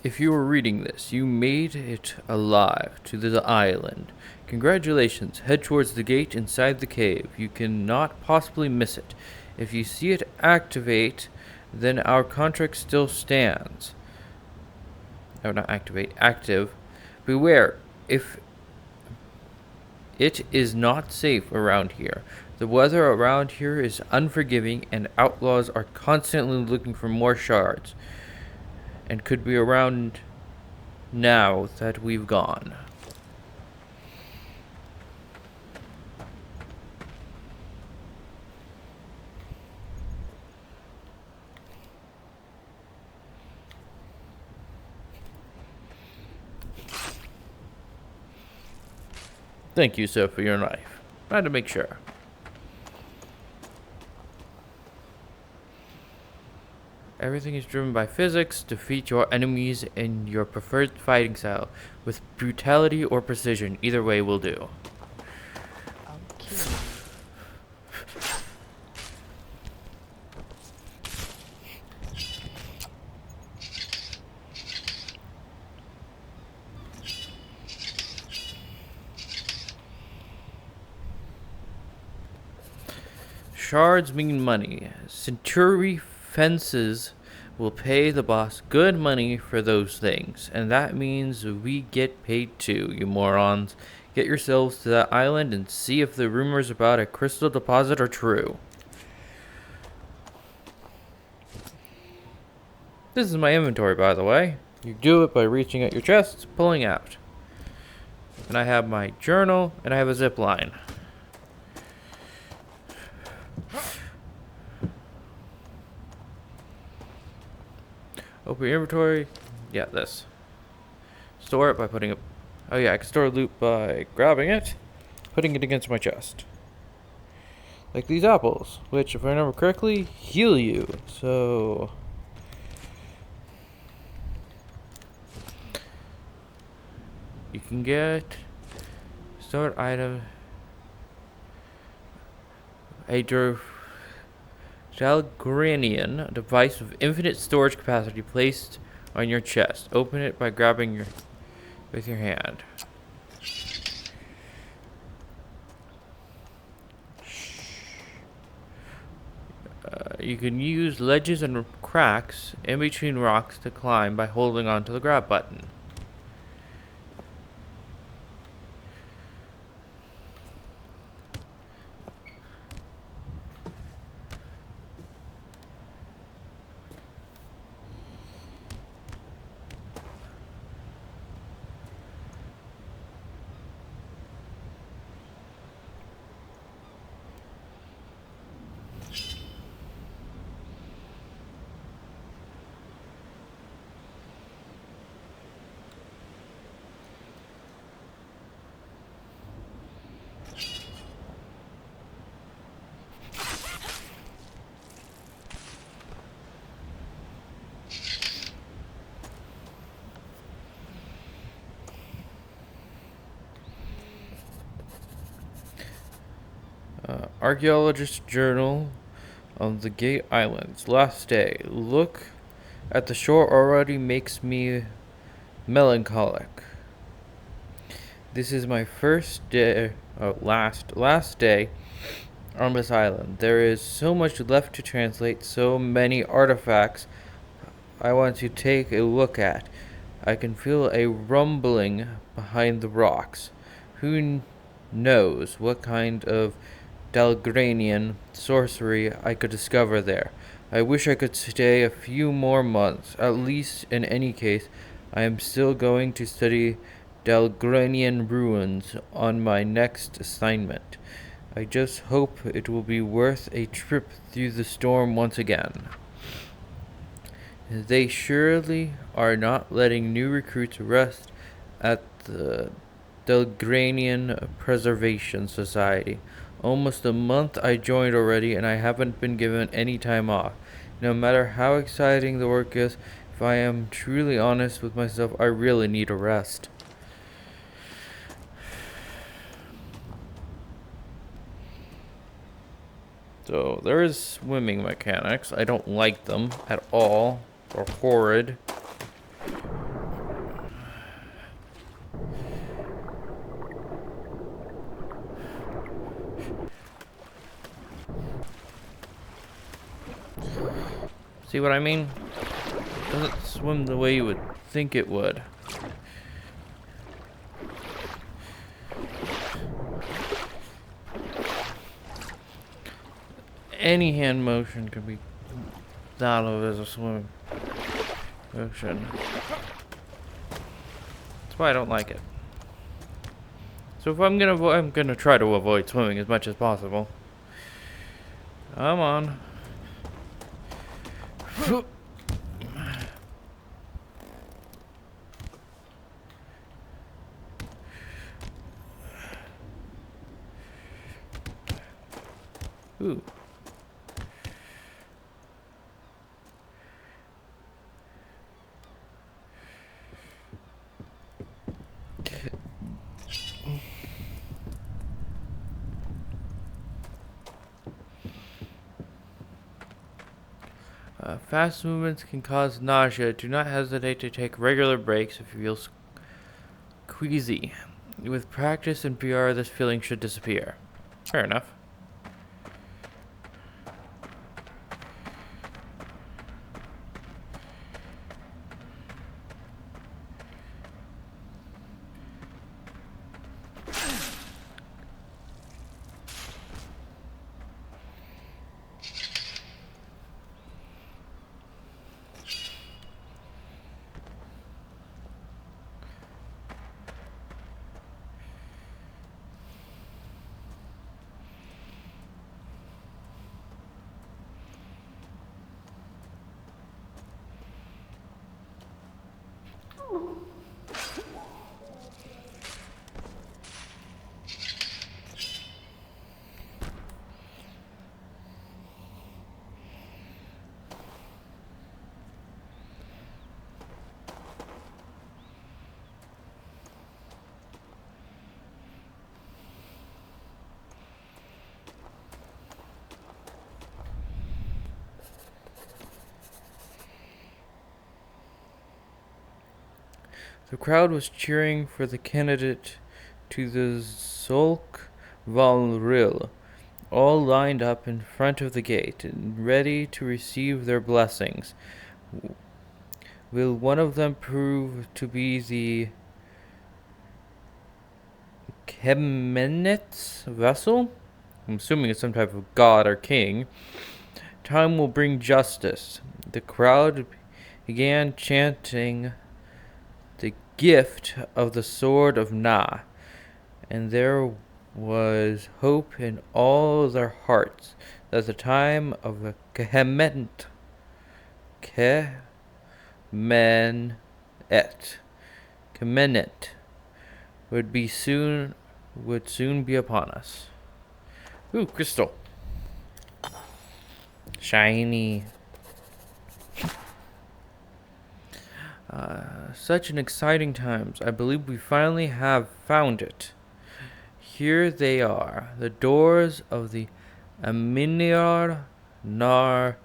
If you were reading this, you made it alive to the island. Congratulations. Head towards the gate inside the cave. You cannot possibly miss it. If you see it activate, then our contract still stands. Oh, not activate, active. Beware, if it is not safe around here. The weather around here is unforgiving, and outlaws are constantly looking for more shards, and could be around now that we've gone. Thank you, sir, for your knife. I had to make sure. Everything is driven by physics. Defeat your enemies in your preferred fighting style, with brutality or precision. Either way will do. Okay. Shards mean money. Century fences will pay the boss good money for those things, and that means we get paid too, you morons. Get yourselves to that island and see if the rumors about a crystal deposit are true. This is my inventory, by the way. You do it by reaching at your chest, pulling out. And I have my journal, and I have a zip line. Open your inventory. Yeah, this. Store it by putting it. Oh yeah, I can store loot by grabbing it, putting it against my chest. Like these apples, which, if I remember correctly, heal you. So you can get stored item. A Dalgranian device with infinite storage capacity placed on your chest. Open it by grabbing with your hand. You can use ledges and cracks in between rocks to climb by holding onto the grab button. Archaeologist Journal of the Gate Islands. Last day. Look at the shore already makes me melancholic. This is my first day, last day on this island. There is so much left to translate, so many artifacts I want to take a look at. I can feel a rumbling behind the rocks. Who knows what kind of Dalgranian sorcery I could discover there. I wish I could stay a few more months. At least in any case, I am still going to study Dalgranian ruins on my next assignment. I just hope it will be worth a trip through the storm once again. They surely are not letting new recruits rest at the Dalgranian Preservation Society. Almost a month I joined already, and I haven't been given any time off. No matter how exciting the work is, if I am truly honest with myself, I really need a rest. So there is swimming mechanics. I don't like them at all. They're horrid. See what I mean? It doesn't swim the way you would think it would. Any hand motion can be thought of as a swim motion. That's why I don't like it. So if I'm gonna try to avoid swimming as much as possible. Come on. Ooh. Fast movements can cause nausea. Do not hesitate to take regular breaks if you feel queasy. With practice and PR, this feeling should disappear. Fair enough. The crowd was cheering for the candidate to the Zolk Valril, all lined up in front of the gate, and ready to receive their blessings. Will one of them prove to be the Kemenet's vessel? I'm assuming it's some type of god or king. Time will bring justice. The crowd began chanting the gift of the sword of Na, and there was hope in all their hearts that the time of the Kemenet would soon be upon us. Ooh, crystal. Shiny. Such an exciting times. I believe we finally have found it. Here they are, the doors of the Aminar Nar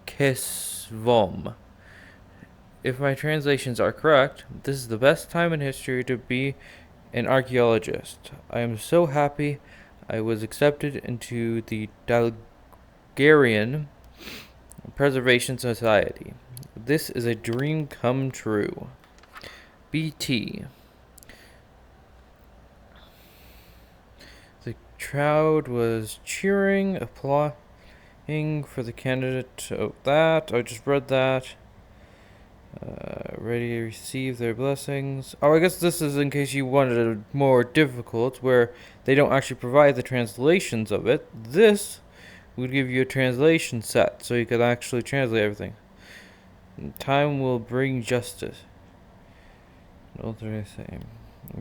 Kesvom. If my translations are correct, this is the best time in history to be an archaeologist. I am so happy I was accepted into the Dalgarian Preservation Society. This is a dream come true. BT. The crowd was cheering, applauding for the candidate. Oh, that. I just read that. Ready to receive their blessings. Oh, I guess this is in case you wanted it more difficult, where they don't actually provide the translations of it. This would give you a translation set, so you could actually translate everything. Time will bring justice. What did I say?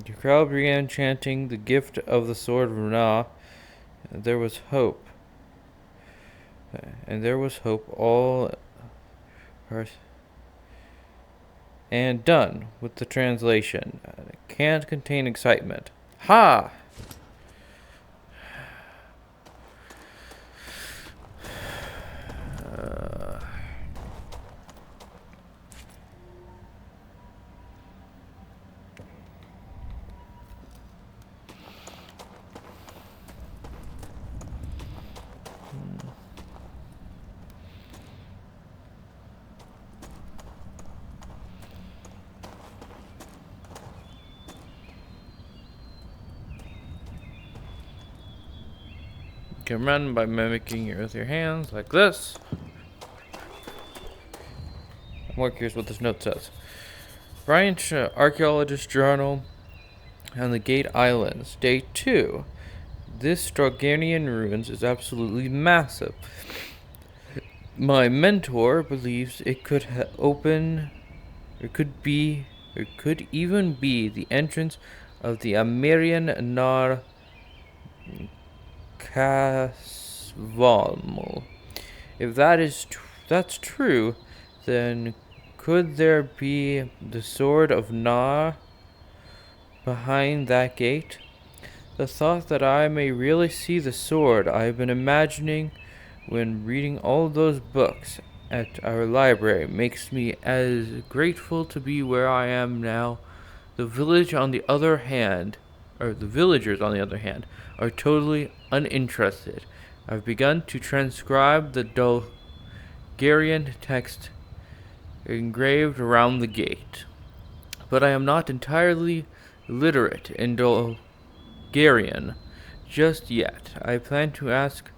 The crowd began chanting the gift of the sword of Ra. There was hope. And there was hope all and done with the translation. It can't contain excitement. Ha! can run by mimicking with your hands like this. I'm more curious what this note says. Branch Archaeologist Journal on the Gate Islands, Day 2. This Strogarian ruins is absolutely massive. My mentor believes it could even be the entrance of the Amirian Nar Kasvalmul. If that's true, then could there be the sword of Nar behind that gate? The thought that I may really see the sword I have been imagining when reading all those books at our library makes me as grateful to be where I am now. The villagers, on the other hand, are totally uninterested. I've begun to transcribe the Bulgarian text engraved around the gate, but I am not entirely literate in Bulgarian just yet. I plan to ask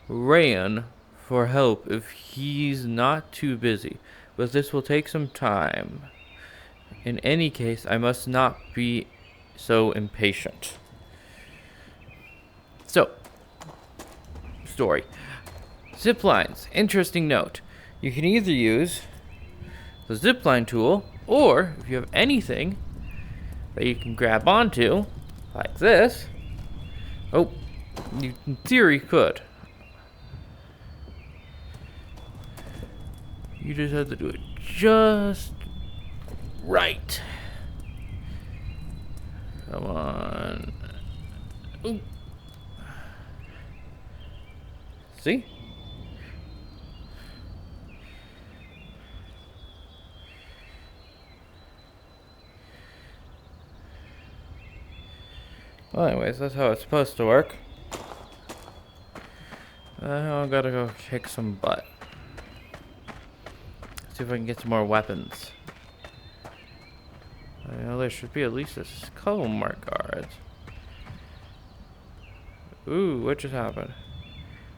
Rayan for help if he's not too busy, but this will take some time. In any case, I must not be so impatient. So, story. Ziplines. Interesting note. You can either use the zipline tool, or if you have anything that you can grab onto, like this, you in theory could. You just have to do it just right. Come on. Ooh. See? Well, anyways, that's how it's supposed to work. Now I gotta go kick some butt. See if I can get some more weapons. I know there should be at least a couple more guards. Ooh, what just happened?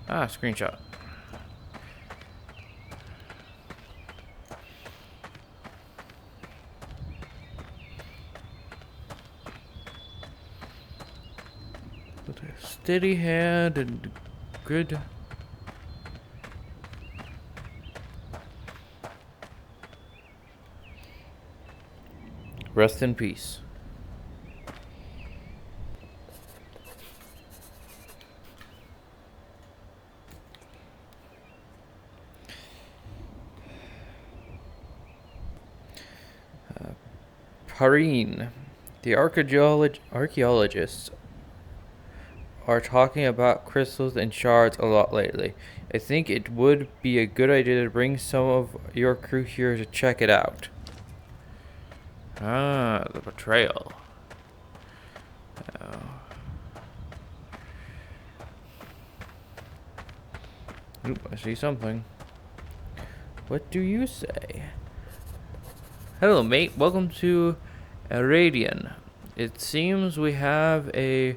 Ah, screenshot. With a steady hand and good. Rest in peace. Pareen. The archaeologists are talking about crystals and shards a lot lately. I think it would be a good idea to bring some of your crew here to check it out. Ah, the betrayal. Oh. Oop, I see something. What do you say? Hello, mate. Welcome to Aradian. It seems we have a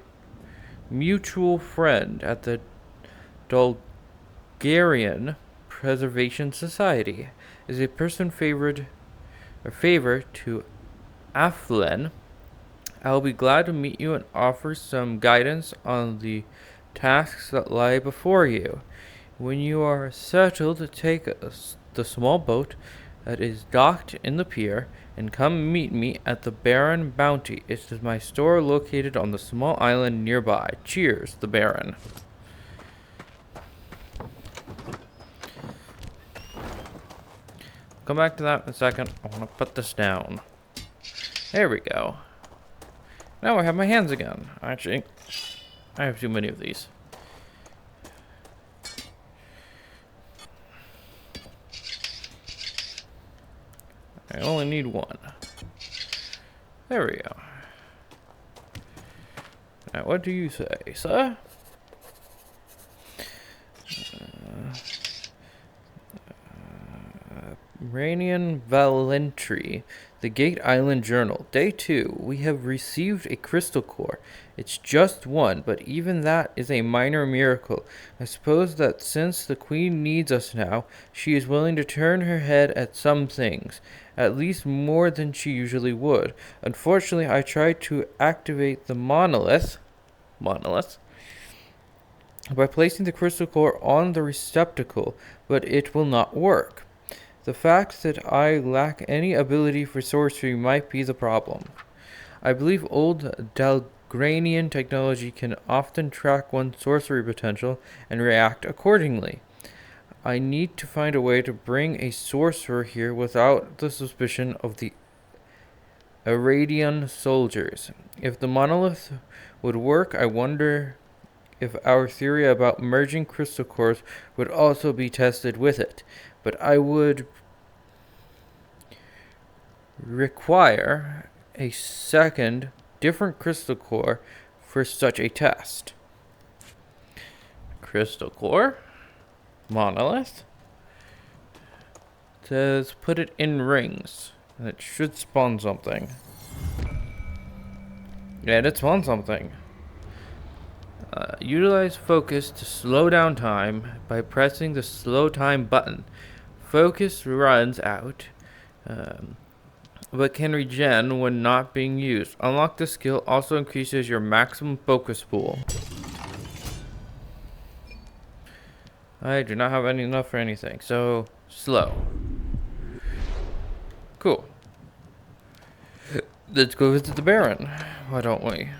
mutual friend at the Bulgarian Preservation Society. Is a person favor to Aflen. I'll be glad to meet you and offer some guidance on the tasks that lie before you. When you are settled, take the small boat that is docked in the pier and come meet me at the Baron Bounty. It is my store located on the small island nearby. Cheers, the Baron. Come back to that in a second. I want to put this down. There we go. Now I have my hands again. Actually, I have too many of these. I only need one. There we go. Now, what do you say, sir? Dalgranian Valentry, the Gate Island Journal. Day 2. We have received a crystal core. It's just one, but even that is a minor miracle. I suppose that since the Queen needs us now, she is willing to turn her head at some things, at least more than she usually would. Unfortunately, I tried to activate the monolith by placing the crystal core on the receptacle, but it will not work. The fact that I lack any ability for sorcery might be the problem. I believe old Dalgranian technology can often track one's sorcery potential and react accordingly. I need to find a way to bring a sorcerer here without the suspicion of the Iradian soldiers. If the monolith would work, I wonder if our theory about merging crystal cores would also be tested with it. But I would require a second, different crystal core for such a test. Crystal core? Monolith? It says put it in rings. And it should spawn something. Yeah, it spawned something. Utilize focus to slow down time by pressing the slow time button. Focus runs out, but can regen when not being used. Unlock the skill also increases your maximum focus pool. I do not have enough for anything, so slow. Cool. Let's go visit the Baron. Why don't we?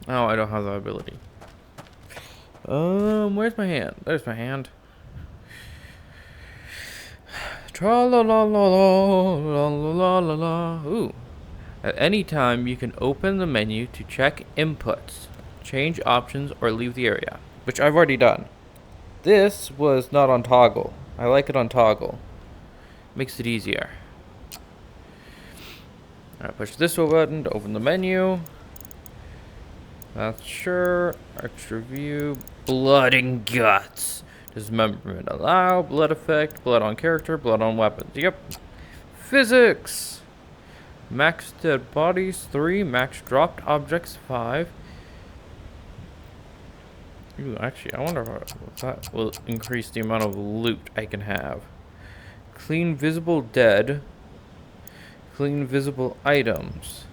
Oh, I don't have that ability. Where's my hand? There's my hand. Tra la la la la la la la la. Ooh. At any time, you can open the menu to check inputs, change options, or leave the area, which I've already done. This was not on toggle. I like it on toggle. Makes it easier. Alright, push this button to open the menu. That's sure. Extra view. Blood and guts. Dismemberment allow. Blood effect. Blood on character. Blood on weapons. Yep. Physics. Max dead bodies 3. Max dropped objects 5. Ooh, actually, I wonder if that will increase the amount of loot I can have. Clean visible dead. Clean visible items.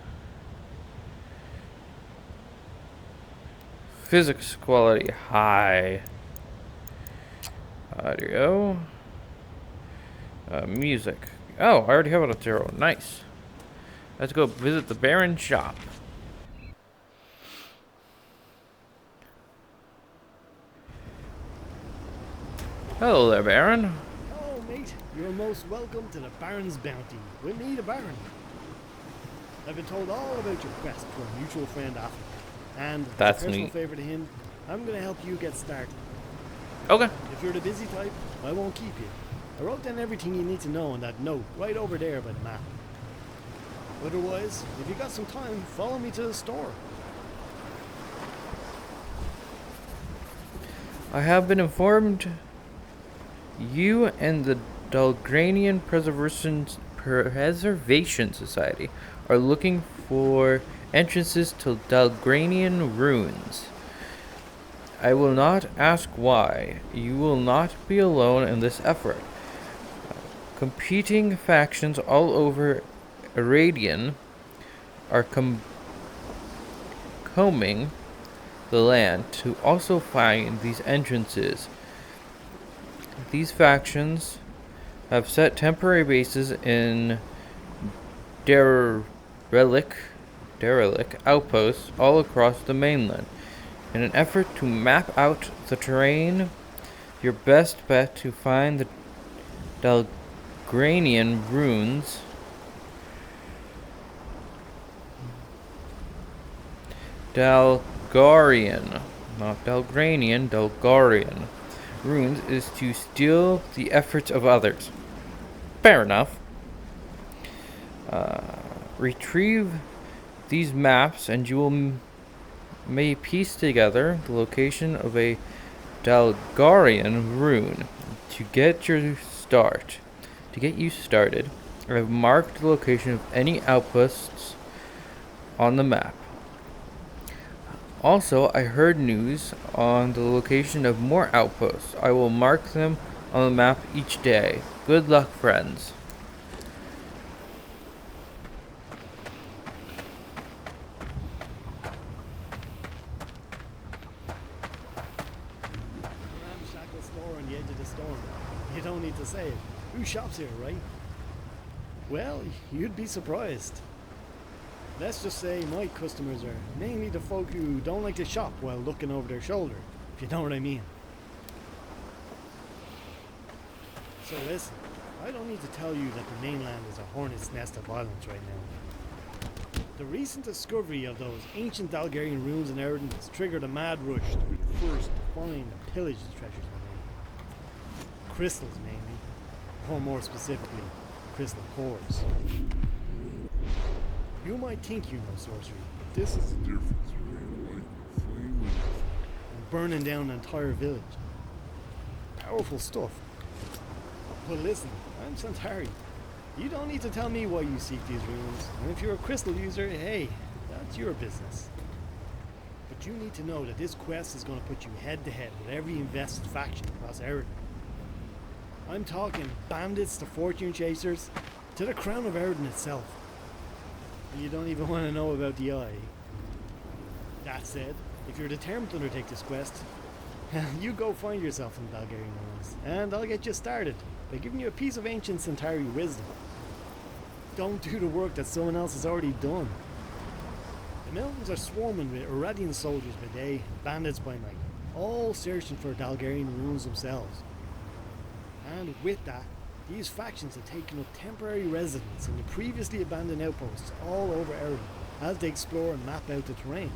Physics quality high. Audio. Music. Oh, I already have it at 0. Nice. Let's go visit the Baron's shop. Hello there, Baron. Oh, mate, you're most welcome to the Baron's bounty. We'll need a Baron. I've been told all about your quest for a mutual friend after. And That's as a personal neat. favor to him, I'm going to help you get started. Okay. If you're the busy type, I won't keep you. I wrote down everything you need to know on that note right over there by the map. Otherwise, if you got some time, follow me to the store. I have been informed you and the Dalgranian Preservation Society are looking for entrances to Dalgranian ruins. I will not ask why. You will not be alone in this effort. Competing factions all over Iradian are combing the land to also find these entrances. These factions have set temporary bases in derelict outposts all across the mainland. In an effort to map out the terrain, your best bet to find the Dalgranian ruins Dalgarian, not Dalgranian, Dalgarian ruins is to steal the efforts of others. Fair enough. Retrieve these maps and you will may piece together the location of a Dalgarian rune. To get your start, to get you started, I've marked the location of any outposts on the map. Also, I heard news on the location of more outposts. I will mark them on the map each day. Good luck, friends. Ramshackle store on the edge of the storm. You don't need to say it. Who shops here, right? Well, you'd be surprised. Let's just say my customers are mainly the folk who don't like to shop while looking over their shoulder, if you know what I mean. So listen, I don't need to tell you that the mainland is a hornet's nest of violence right now. The recent discovery of those ancient Dalgarian ruins in Eridan has triggered a mad rush to be the first to find and pillage the treasures within. Crystals mainly, or more specifically, crystal cores. You might think you know sorcery, but this is the difference between light and flame and burning down an entire village. Powerful stuff. But listen, I'm Centauri. You don't need to tell me why you seek these ruins, and if you're a crystal user, hey, that's your business. But you need to know that this quest is going to put you head to head with every invested faction across Eridan. I'm talking bandits to fortune chasers, to the crown of Eridan itself. And you don't even want to know about the eye. That said, if you're determined to undertake this quest, you go find yourself in the Dalgarian ruins, and I'll get you started by giving you a piece of ancient Centauri wisdom. Don't do the work that someone else has already done. The mountains are swarming with Irradian soldiers by day, bandits by night, all searching for Dalgarian ruins themselves. And with that, these factions have taken up temporary residence in the previously abandoned outposts all over Eridan as they explore and map out the terrain.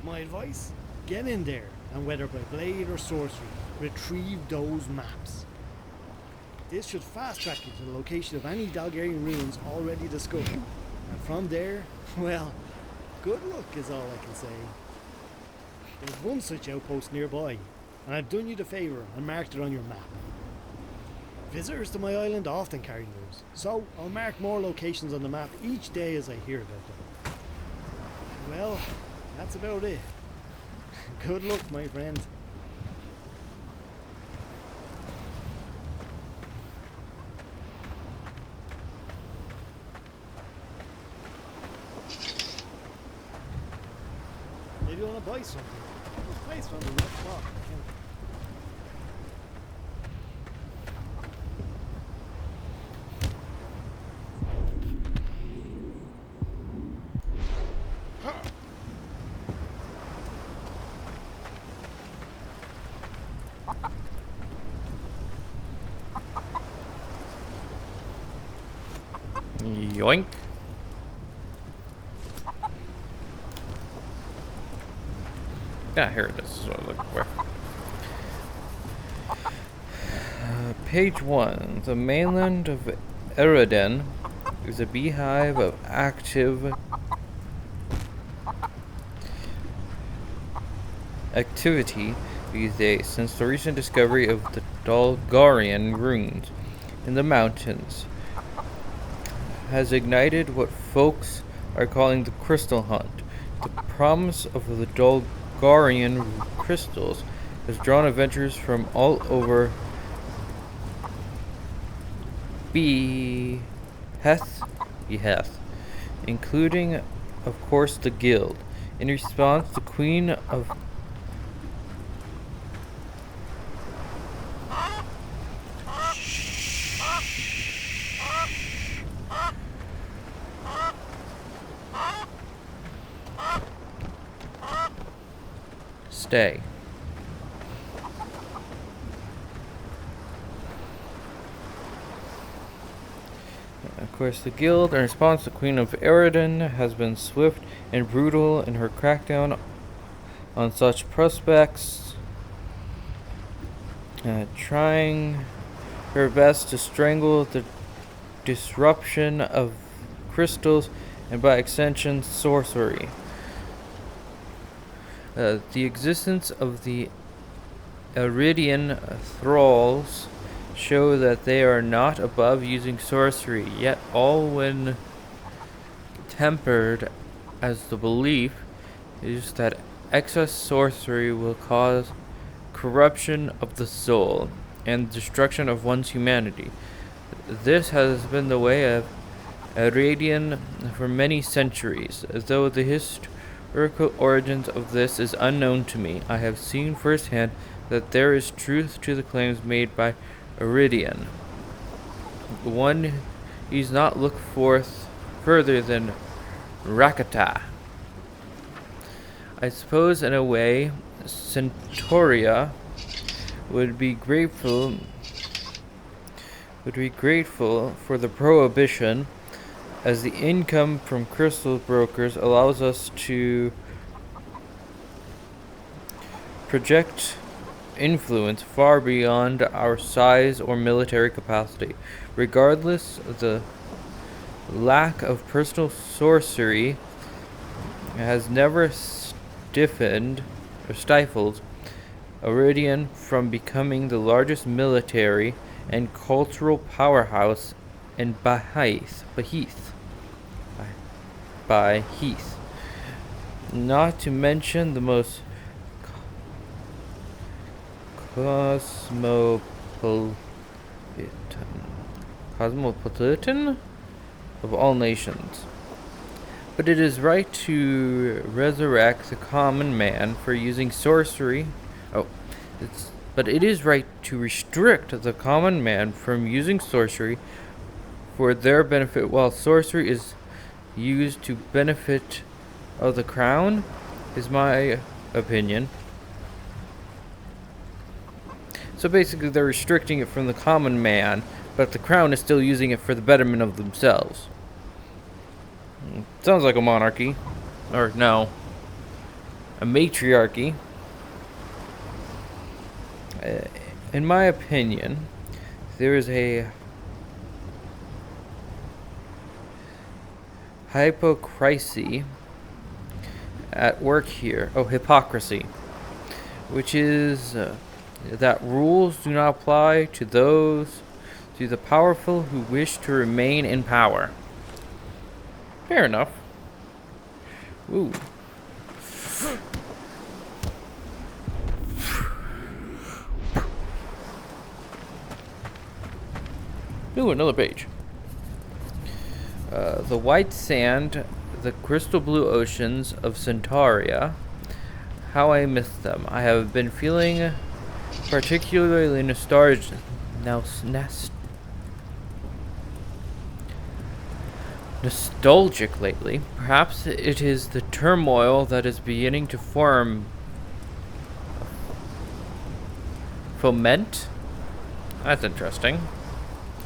My advice? Get in there, and whether by blade or sorcery, retrieve those maps. This should fast track you to the location of any Dalgarian ruins already discovered. And from there, well, good luck is all I can say. There's one such outpost nearby, and I've done you the favour and marked it on your map. Visitors to my island often carry news, so I'll mark more locations on the map each day as I hear about them. Well, that's about it. Good luck, my friend. Maybe you want to buy something. This place from the left spot. Yoink. Yeah, here it is. So I was looking for. Page 1. The mainland of Eridan is a beehive of active activity these days since the recent discovery of the Dalgarian ruins in the mountains has ignited what folks are calling the crystal hunt. The promise of the Dalgarian crystals has drawn adventurers from all over Beheth, including, of course, the guild. In response, the Queen of Stay. Of course, the guild, in response, the Queen of Eridan has been swift and brutal in her crackdown on such prospects, trying her best to strangle the disruption of crystals and, by extension, sorcery. The existence of the Iridian thralls show that they are not above using sorcery, yet all when tempered as the belief is that excess sorcery will cause corruption of the soul and destruction of one's humanity. This has been the way of Iridian for many centuries, though the historical origins of this is unknown to me. I have seen firsthand that there is truth to the claims made by Iridian. One needs not look forth further than Rakata. I suppose in a way Centauria would be grateful for the prohibition, as the income from crystal brokers allows us to project influence far beyond our size or military capacity. Regardless, the lack of personal sorcery has never stifled Iridian from becoming the largest military and cultural powerhouse in Baheath. Not to mention the most cosmopolitan of all nations. But it is right to resurrect the common man for using sorcery. But it is right to restrict the common man from using sorcery for their benefit, while sorcery is used to benefit of the crown, is my opinion. So basically they're restricting it from the common man, but the crown is still using it for the betterment of themselves. Sounds like a monarchy. Or no, a matriarchy. In my opinion, there is a hypocrisy at work here. Hypocrisy. Which is that rules do not apply to the powerful who wish to remain in power. Fair enough. Ooh. Ooh, another page. The white sand, the crystal blue oceans of Centauria. How I miss them. I have been feeling particularly nostalgic lately. Perhaps it is the turmoil that is beginning to foment. That's interesting.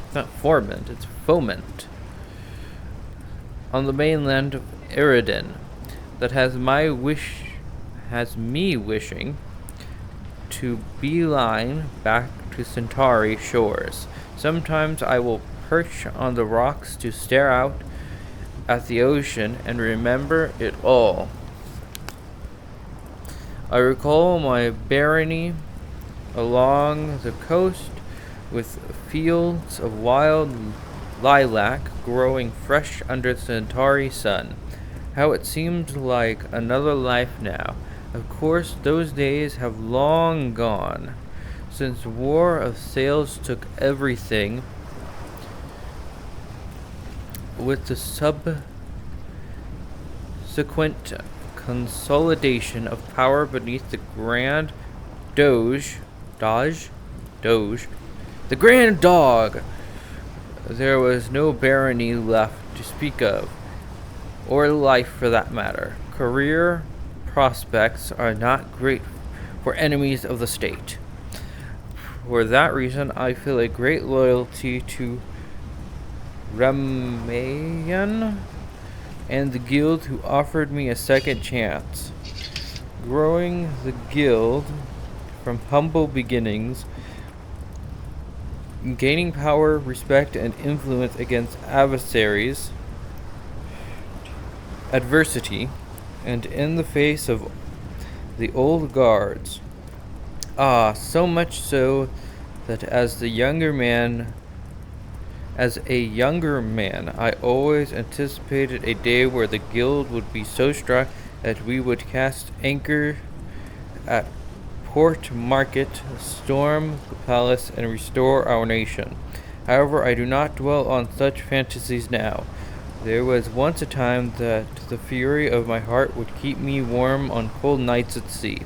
It's not foment, it's foment. On the mainland of Eridan, that has me wishing to beeline back to Centauri shores. Sometimes I will perch on the rocks to stare out at the ocean and remember it all. I recall my barony along the coast with fields of wild lilac growing fresh under the Centauri sun. How it seems like another life now. Of course, those days have long gone, since war of sails took everything, with the subsequent consolidation of power beneath the Grand Doge, the Grand Dog. There was no barony left to speak of, or life for that matter. Career prospects are not great for enemies of the state. For that reason, I feel a great loyalty to Ramayan and the guild who offered me a second chance. Growing the guild from humble beginnings, gaining power, respect, and influence against adversity, and in the face of the old guards. Ah, so much so that as a younger man, I always anticipated a day where the guild would be so strong that we would cast anchor at Port Market, storm the palace, and restore our nation. However, I do not dwell on such fantasies now. There was once a time that the fury of my heart would keep me warm on cold nights at sea.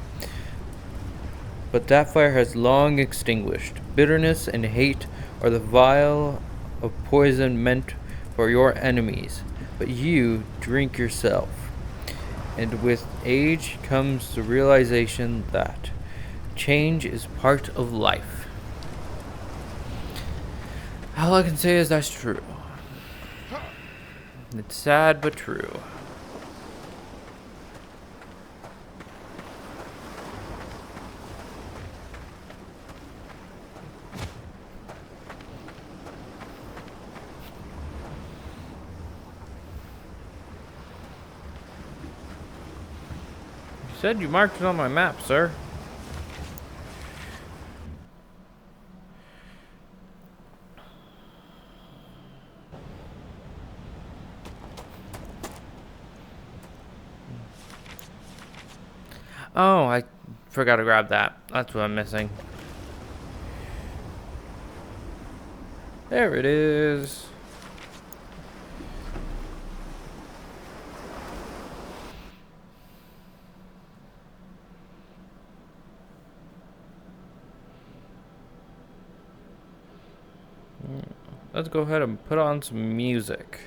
But that fire has long extinguished. Bitterness and hate are the vial of poison meant for your enemies, but you drink yourself. And with age comes the realization that change is part of life. All I can say is that's true. It's sad but true. You said you marked it on my map, sir. Oh, I forgot to grab that. That's what I'm missing. There it is. Let's go ahead and put on some music.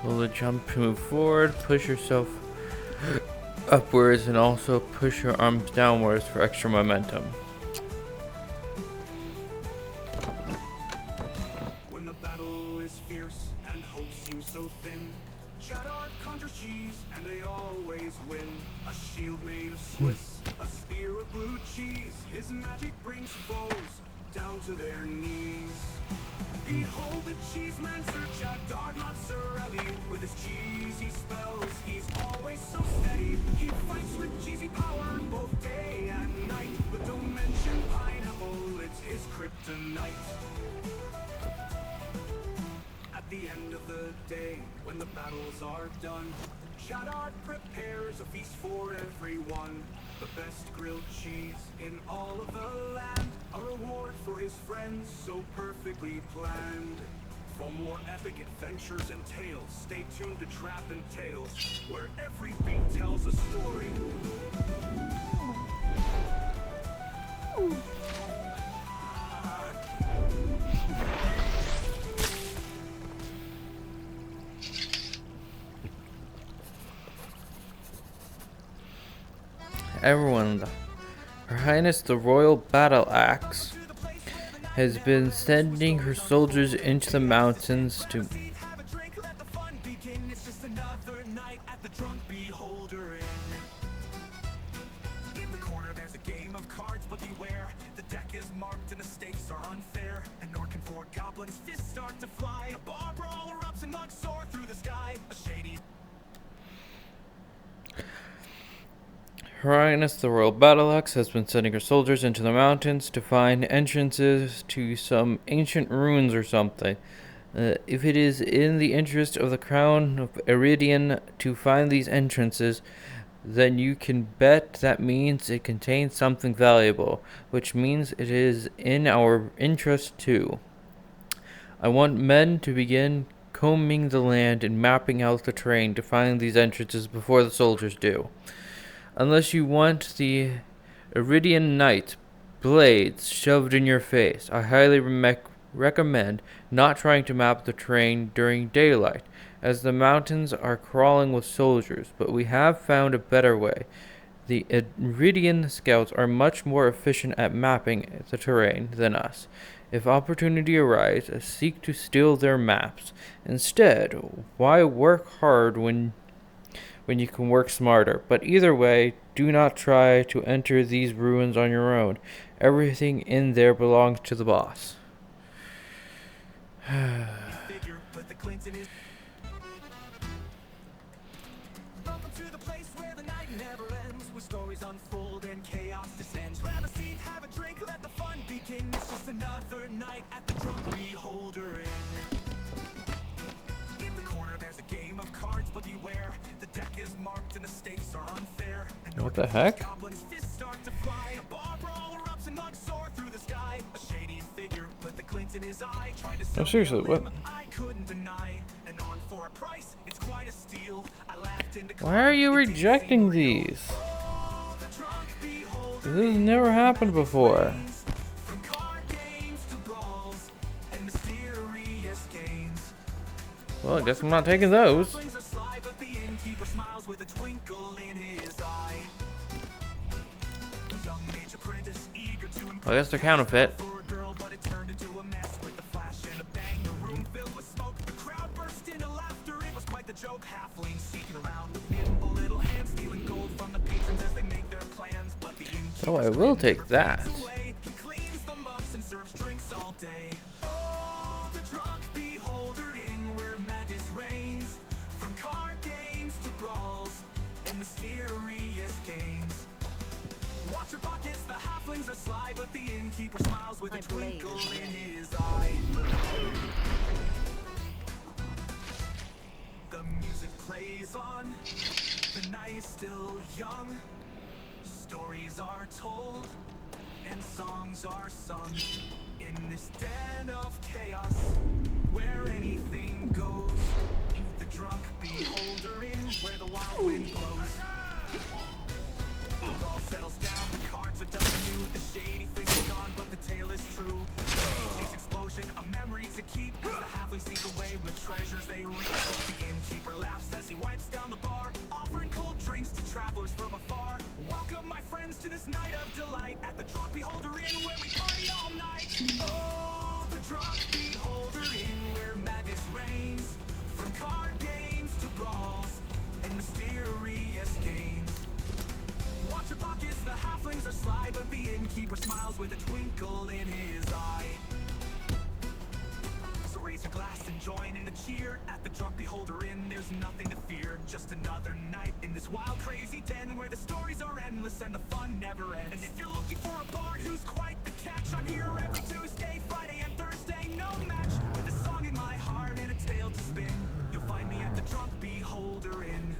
Will the jump move forward, push yourself upwards, and also push your arms downwards for extra momentum. When the battle is fierce and hope seems so thin, Shaddar conjures cheese and they always win. A shield made of Swiss, a spear of blue cheese. His magic brings foes down to their knees. Behold the cheesemancer, Shaddar Mozzarella. With his cheesy spells, he's always so steady. He fights with cheesy power both day and night. But don't mention pineapple, it's his kryptonite. At the end of the day, when the battles are done, Shaddar prepares a feast for everyone. The best grilled cheese in all of the land, a reward for his friends so perfectly planned. For more epic adventures and tales, stay tuned to Trap and Tales, where every beat tells a story. Everyone, Her Highness the Royal Battle Axe has been sending her soldiers into the mountains to Her Highness the Royal Battle Axe has been sending her soldiers into the mountains to find entrances to some ancient ruins or something. If it is in the interest of the Crown of Iridian to find these entrances, then you can bet that means it contains something valuable, which means it is in our interest too. I want men to begin combing the land and mapping out the terrain to find these entrances before the soldiers do. Unless you want the Iridian Knight blades shoved in your face, I highly recommend not trying to map the terrain during daylight, as the mountains are crawling with soldiers, but we have found a better way. The Iridian scouts are much more efficient at mapping the terrain than us. If opportunity arises, seek to steal their maps. Instead, why work hard when you can work smarter? But either way, do not try to enter these ruins on your own. Everything in there belongs to the boss. Welcome to the place where the night never ends, where stories unfold and chaos descends. Grab a seat, have a drink, let the fun begin. It's just another night at the Drunk Beholder Inn. In the corner there's a game of cards, but beware, The heck? Goblin's fists start to fly. A bar brawl erupts and mugs soar through the sky. A shady figure with the glint in his eye. Trying to sell me seriously, a what? limb I couldn't deny. And on for a price, it's quite a steal. I laughed into Why are you rejecting these? This has never happened before. From card games to brawls and mysterious games. Well, I guess I'm not taking those. Flings a slide, but the innkeeper smiles with a twinkle in his eye. Young mage apprentice, eager to I guess they're counterfeit. for a girl, but it turned into a mess with a flash and a bang. The room filled with smoke. The crowd burst into laughter. It was quite the joke. Halflings seeking around with nimble little hands, stealing gold from the patrons as they make their plans. But the innkeeper Oh, I will take that. away. He cleans the mugs and serves drinks all day. Oh, the drunk beholder in where madness reigns. From card games to brawls and mysterious games. Watch your pockets, the halflings are sly, but the innkeeper smiles with a My blade twinkle is in his eye. The music plays on, the night is still young. Stories are told, and songs are sung. In this den of chaos, where anything goes. The drunk beholder in where the wild wind blows. It all settles down, the cards are done new. The shady thing's gone, but the tale is true. This explosion, a memory to keep. As the halflings sneak away with treasures they reach. The innkeeper laughs as he wipes down the bar, offering cold drinks to travelers from afar. Welcome, my friends, to this night of delight at the Drunk Beholder Inn, where we party all night. Oh, the Drunk Beholder Inn, where madness reigns. From card games to brawls and mysterious games. Watch your pockets, the halflings are sly, but the innkeeper smiles with a twinkle in his eye. So raise your glass and join in the cheer. At the Drunk Beholder Inn, there's nothing to fear. Just another night in this wild, crazy den where the stories are endless and the fun never ends. And if you're looking for a bard who's quite the catch, I'm here every Tuesday, Friday, and Thursday, no match. With a song in my heart and a tale to spin, you'll find me at the Drunk Beholder Inn.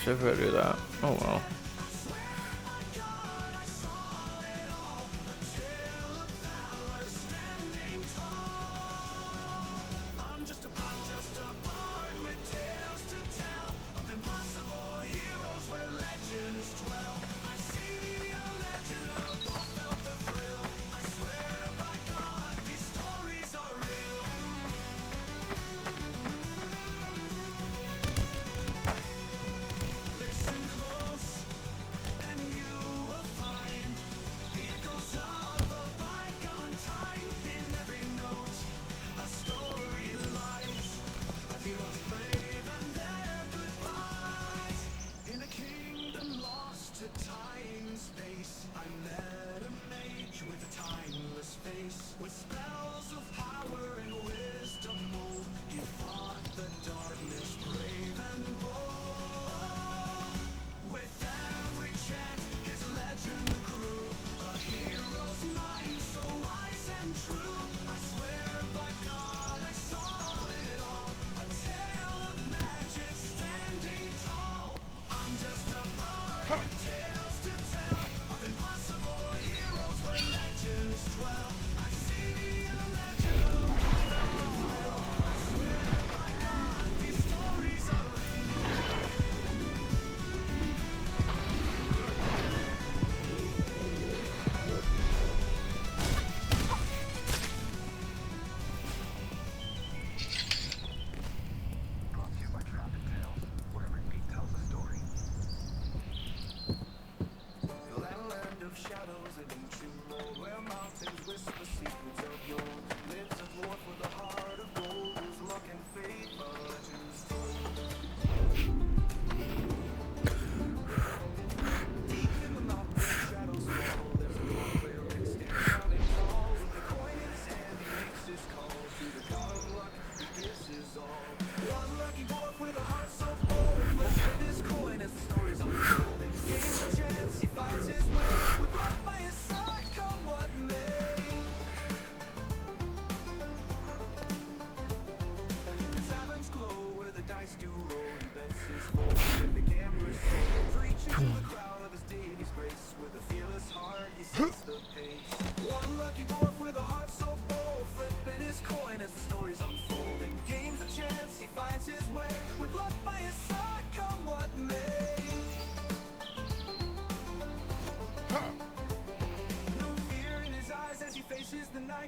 sucks if I do that. Oh well.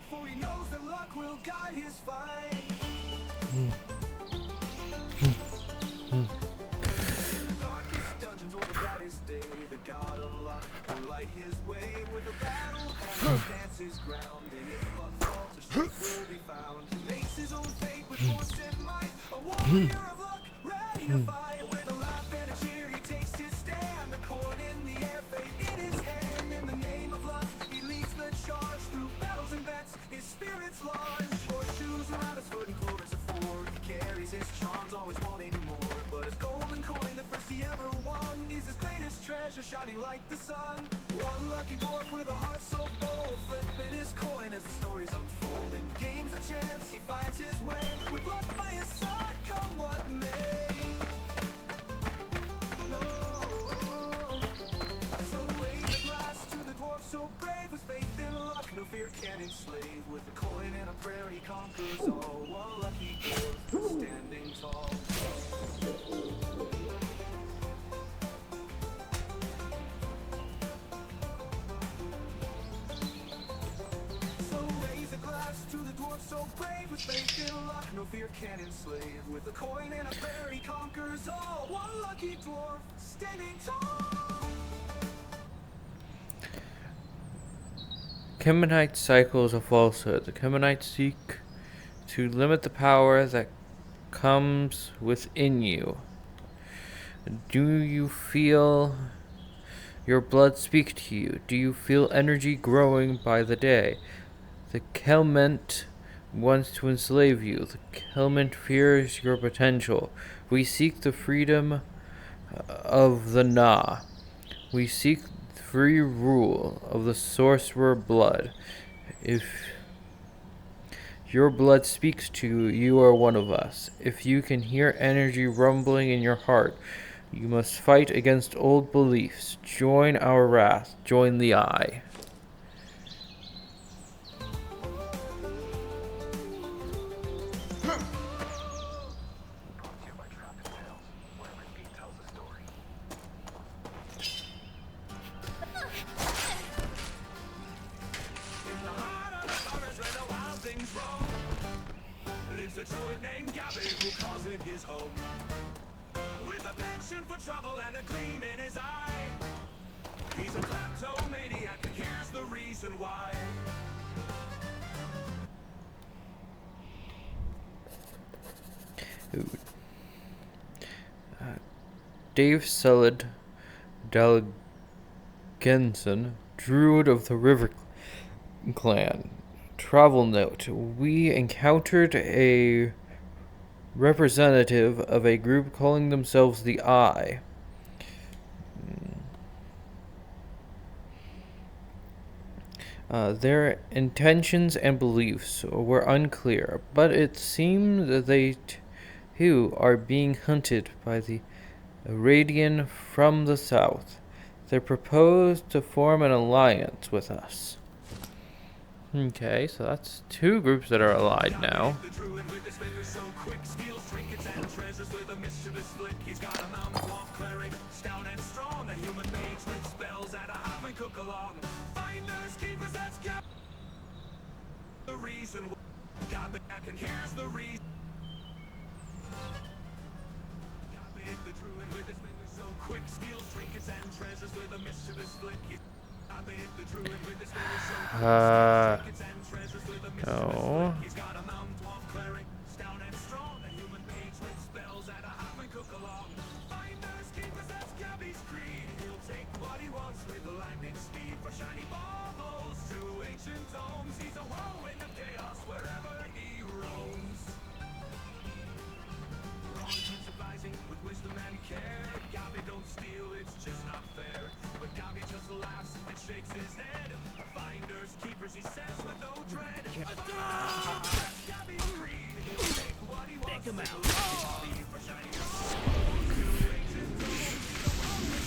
For he knows that luck will guide his fight. Darkest dungeons or the brightest day, the god of luck will light his way. With a battle and stands his ground, in his luck falters, truth will be found. He makes his own fate with force and might, a warrior of luck, ready to fight. With a laugh and a cheer, he takes his stand. A coin in the air, fate in his hand. In the name of luck, he leads the charge through battles and bets. His spirit's large, horseshoes around his foot and clovers of ford. He carries his charms, always wanting more. But his golden coin, the first he ever won, is his greatest treasure, shining like the sun. One lucky dwarf with a heart so bold, flipping his coin as the stories unfold. In games of chance, he finds his way, with luck by his side, come what may. So raise a glass to the dwarf so brave, with faith in luck, no fear can enslave. With a coin and a prayer, he conquers all. One lucky dwarf, standing tall. So raise a glass to the dwarf so brave, with faith in luck, no fear can enslave. With a coin and a prayer, he conquers all. One lucky dwarf, standing tall. Chemonite cycles of falsehood. The Chemonites seek to limit the power that comes within you. Do you feel your blood speak to you? Do you feel energy growing by the day? The Kelment wants to enslave you. The Kelment fears your potential. We seek the freedom of the Na. We seek free rule of the sorcerer blood. If your blood speaks to you, you are one of us. If you can hear energy rumbling in your heart, You must fight against old beliefs. Join our wrath. Join the eye. In the heart of the forest where the wild things roam, lives a druid named Gabby who calls it his home. With a passion for trouble and a gleam in his eye, he's a kleptomaniac and here's the reason why. Ooh. Dave Selid Dalgenson, Druid of the River Clan. Travel note. We encountered a representative of a group calling themselves the Eye. Their intentions and beliefs were unclear, but it seemed that they too are being hunted by the Radian from the south. They proposed to form an alliance with us. Okay, so that's two groups that are allied now. The druid with his fingers so quick, steals trinkets and treasures with a mischievous flick. He's got a mountain swamp cleric, stout and strong, a human mage with spells and a half and cook along. Finders, keepers, that's the reason. Got back and here's the reason. Got the druid with his fingers so quick, steals trinkets and treasures with a mischievous flick. The druid with his fingers so quick, steals trinkets and treasures with a mischievous No. flick. He's got a mountain swamp cleric, stout and strong, a human mage with spells and a half and cook along. Finders, keepers, that's Gabby's creed. He'll take what he wants with lightning speed. For shiny baubles to ancient domes, he's a whirlwind of chaos wherever he roams. Advising with wisdom and care. Gabby don't steal, it's just not fair. But Gabby just laughs and shakes his head. Finders, keepers, he says with no dread. Gabby's creed, he'll take what he wants. Take him out. Speed for shiny baubles to ancient domes. He's a whirlwind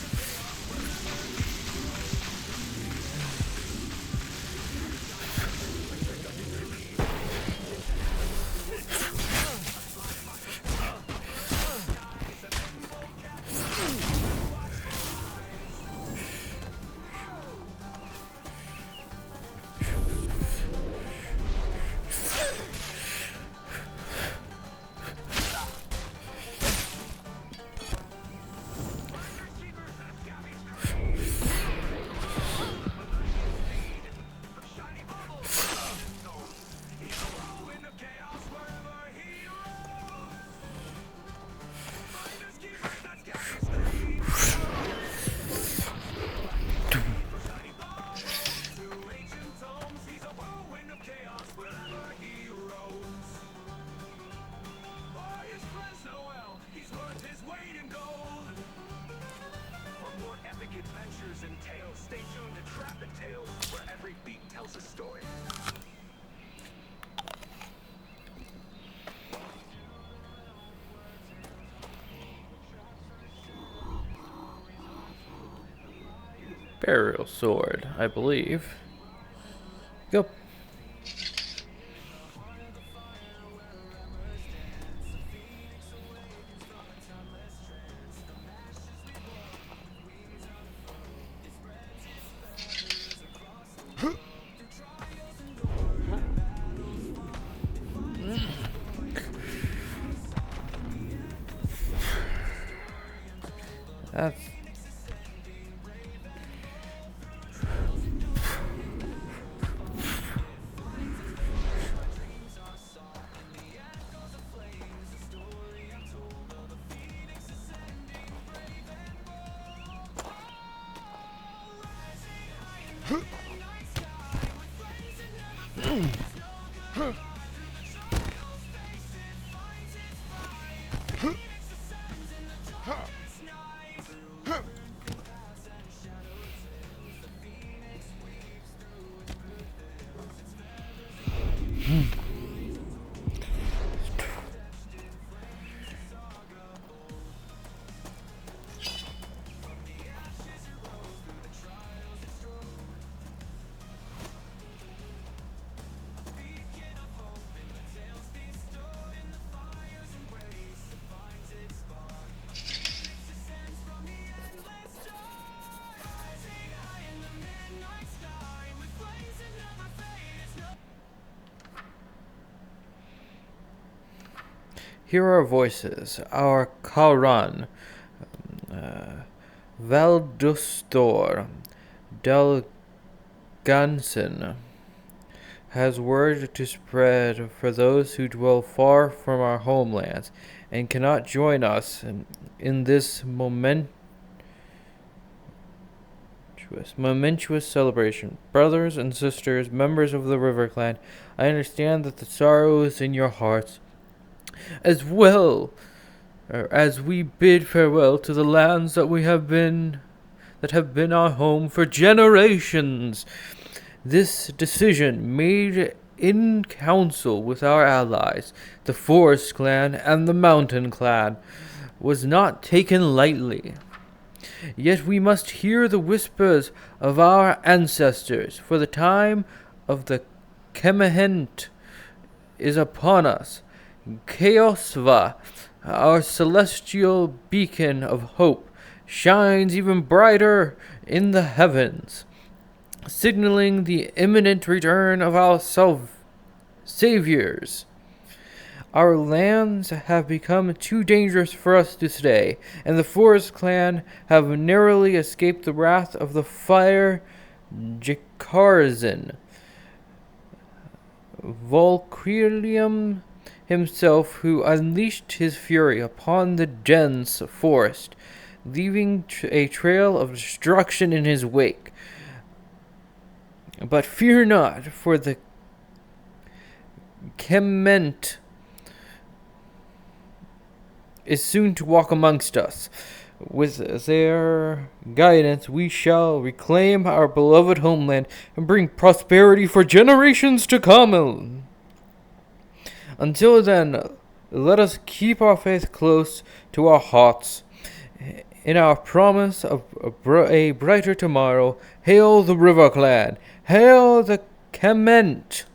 of chaos wherever he adventures and tales. Stay tuned to Trap and Tales, where every beat tells a story. Burial sword, I believe. Go. That's hear our voices. Our Kauran, Valdustor, Delgansen, has word to spread for those who dwell far from our homelands and cannot join us in this momentous celebration. Brothers and sisters, members of the River Clan, I understand that the sorrow is in your hearts, as well as we bid farewell to the lands that have been our home for generations. This decision, made in council with our allies, the Forest Clan and the Mountain Clan, was not taken lightly. Yet we must hear the whispers of our ancestors, for the time of the Kemahent is upon us. Chaosva, our celestial beacon of hope, shines even brighter in the heavens, signaling the imminent return of our saviors. Our lands have become too dangerous for us to stay, and the Forest Clan have narrowly escaped the wrath of the Fire Jikarzin. Volcrilium himself, who unleashed his fury upon the dense forest, leaving a trail of destruction in his wake. But fear not, for the Kement is soon to walk amongst us. With their guidance, we shall reclaim our beloved homeland and bring prosperity for generations to come. Until then, let us keep our faith close to our hearts. In our promise of a brighter tomorrow, hail the River Clan! Hail the Kement!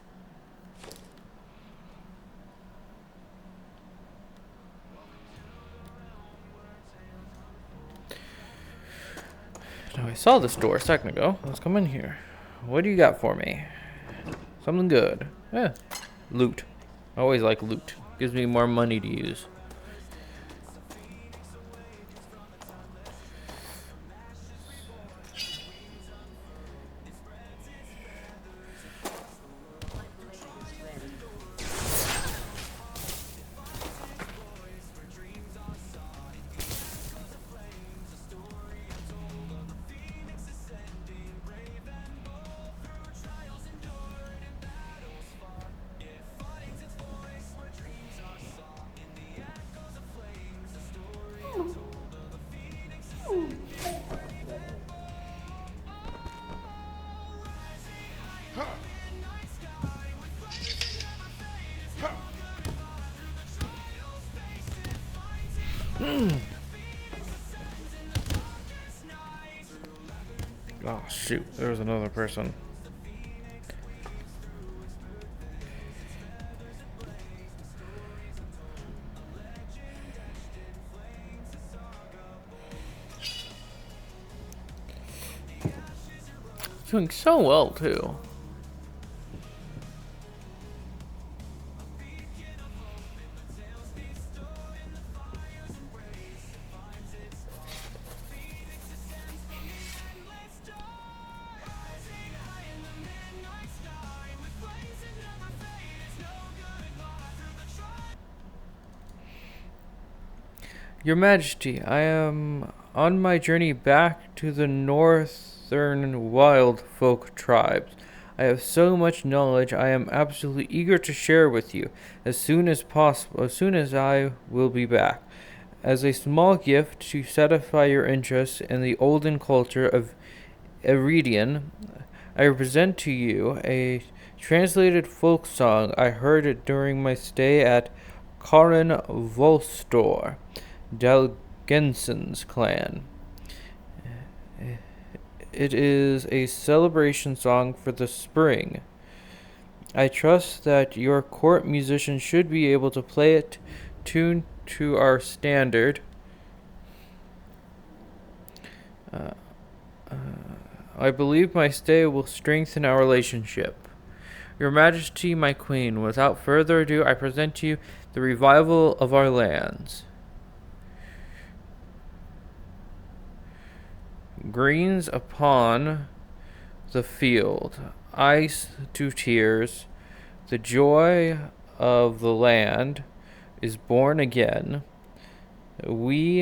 Now, I saw this door a second ago. Let's come in here. What do you got for me? Something good. Loot. I always like loot. Gives me more money to use. Oh shoot, there was another person. Doing so well too. Your Majesty, I am on my journey back to the northern wild folk tribes. I have so much knowledge I am absolutely eager to share with you as soon as possible, as soon as I will be back. As a small gift to satisfy your interest in the olden culture of Eridian, I present to you a translated folk song I heard during my stay at Karin Volstor, Dalgensen's clan. It is a celebration song for the spring. I trust that your court musician should be able to play it tuned to our standard. I believe my stay will strengthen our relationship. Your Majesty, my Queen, without further ado, I present to you the revival of our lands. Greens upon the field, ice to tears, the joy of the land is born again. We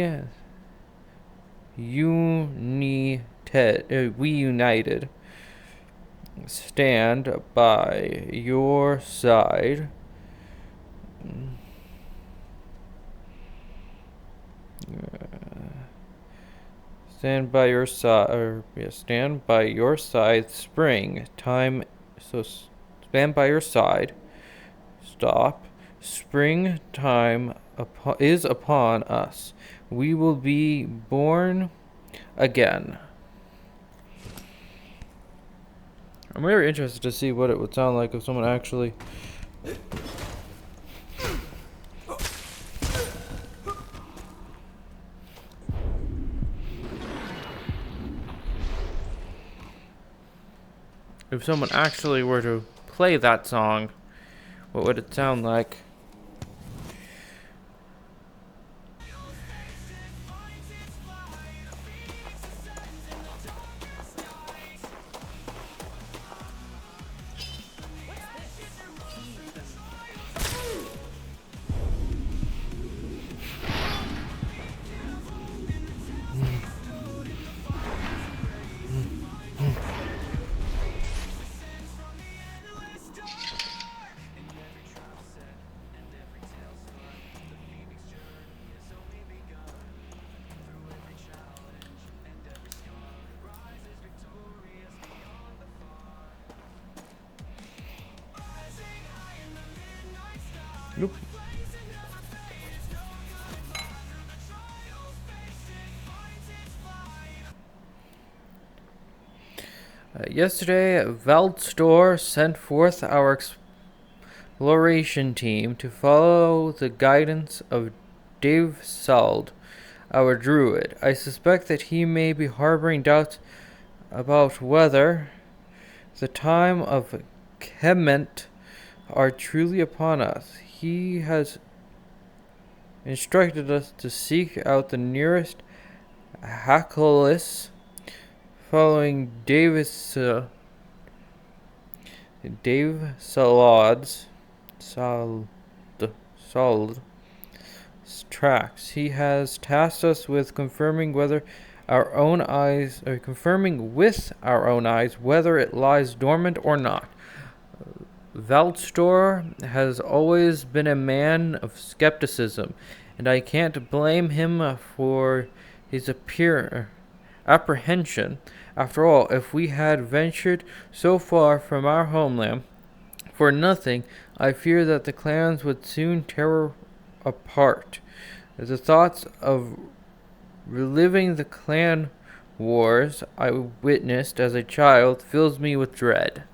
united stand by your side. Stand by your side, stand by your side, spring time. So stand by your side. Stop. Springtime is upon us. We will be born again. I'm very interested to see what it would sound like if someone actually. If someone actually were to play that song, what would it sound like? Nope. Yesterday, Valdstor sent forth our exploration team to follow the guidance of Dave Sald, our druid. I suspect that he may be harboring doubts about whether the time of Kement are truly upon us. He has instructed us to seek out the nearest Hacklelis following Dave Salad's tracks. He has tasked us with confirming with our own eyes whether it lies dormant or not. Valdstor has always been a man of skepticism, and I can't blame him for his apprehension. After all, if we had ventured so far from our homeland for nothing, I fear that the clans would soon tear apart. The thoughts of reliving the clan wars I witnessed as a child fills me with dread.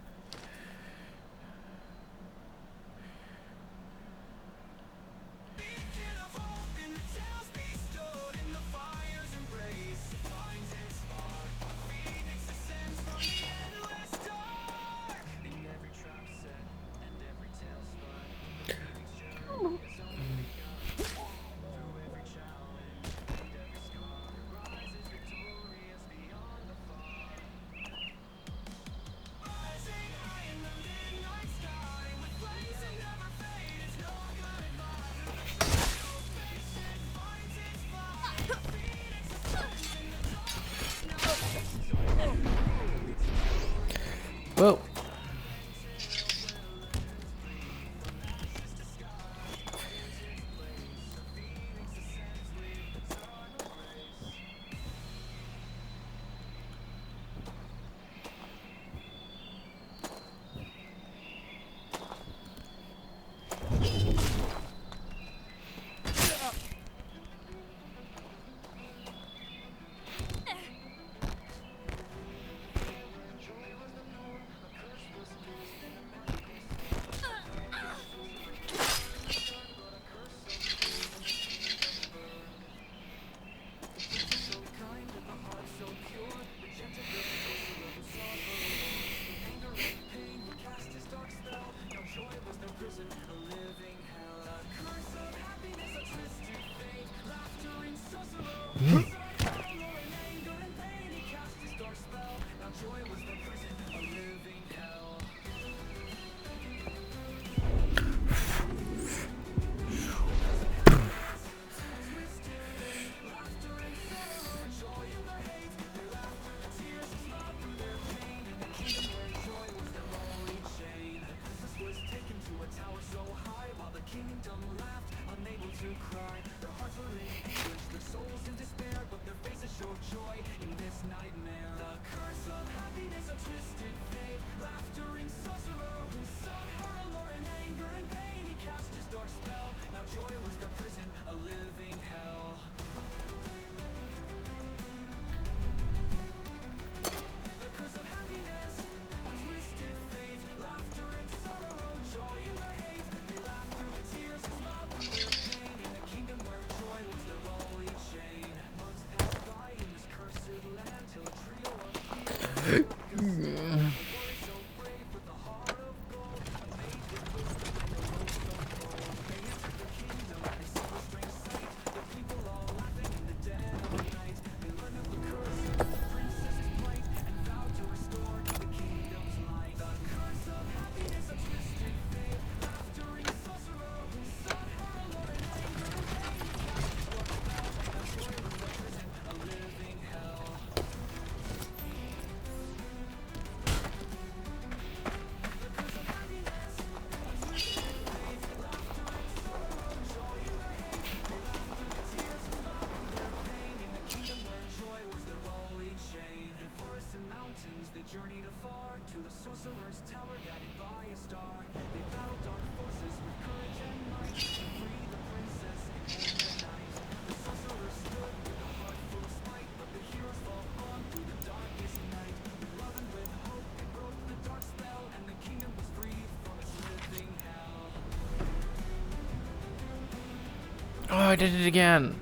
Oh, I did it again.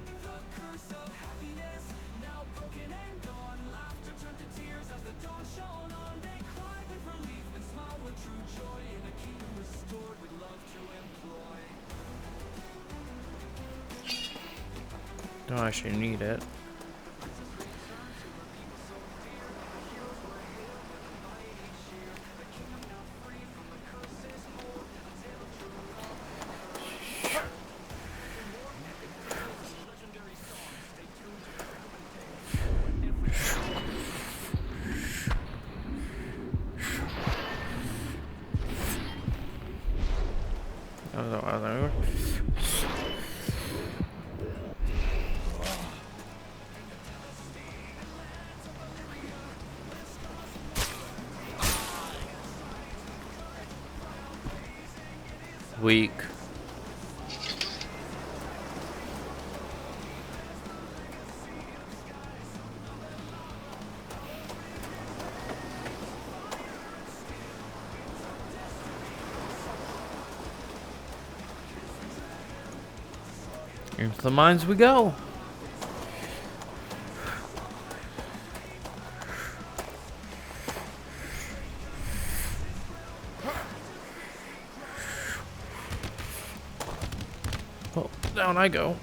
Don't actually need it. Weak. Into the mines we go. Well, down I go.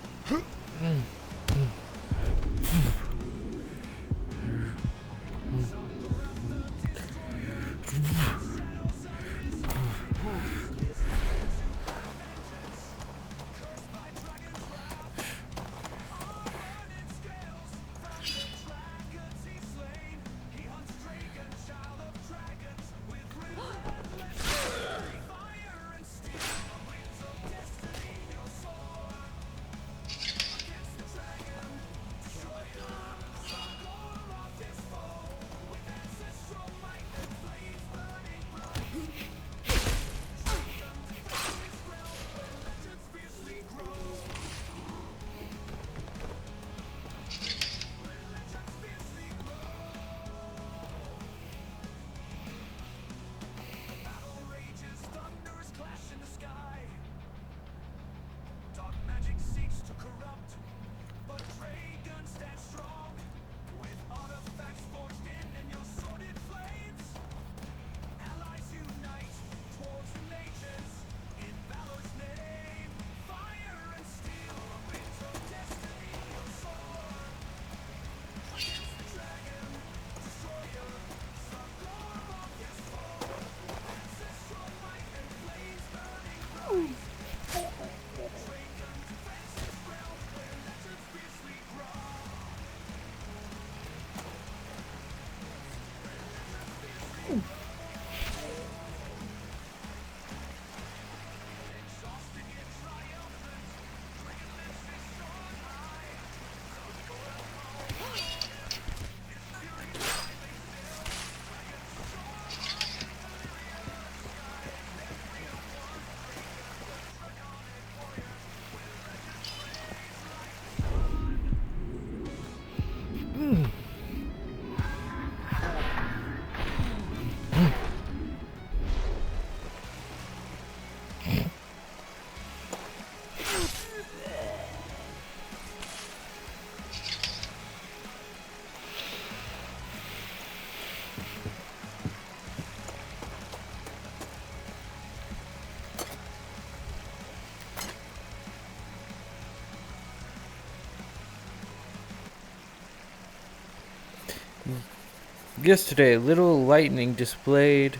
Yesterday, little lightning displayed.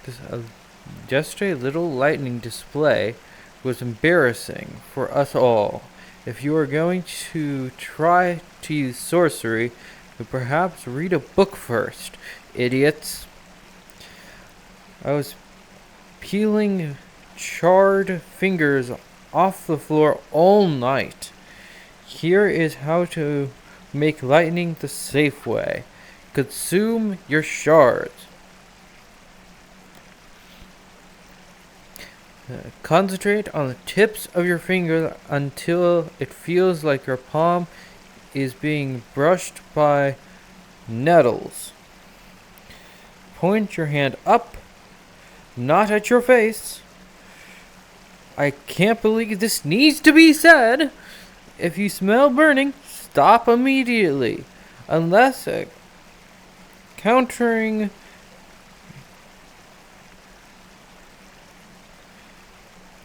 This, yesterday, little lightning display was embarrassing for us all. If you are going to try to use sorcery, then perhaps read a book first, idiots. I was peeling charred fingers off the floor all night. Here is how to make lightning the safe way. Consume your shards. Concentrate on the tips of your finger until it feels like your palm is being brushed by nettles. Point your hand up, not at your face. I can't believe this needs to be said. If you smell burning, stop immediately. Unless countering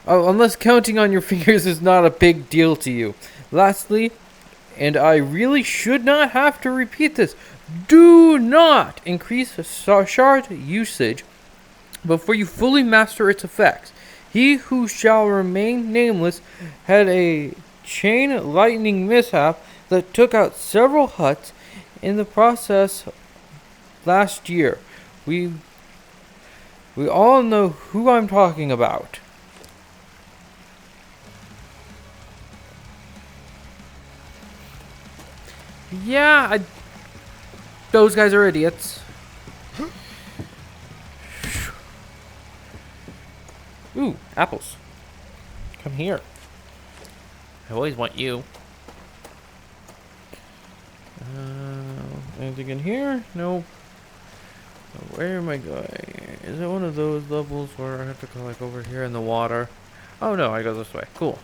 unless counting on your fingers is not a big deal to you. Lastly, and I really should not have to repeat this, do not increase shard usage before you fully master its effects. He who shall remain nameless had a chain lightning mishap that took out several huts in the process last year. We all know who I'm talking about. Yeah, those guys are idiots. Ooh, apples. Come here. I always want you. Anything in here? Nope. Where am I going? Is it one of those levels where I have to go like over here in the water? Oh no, I go this way. Cool.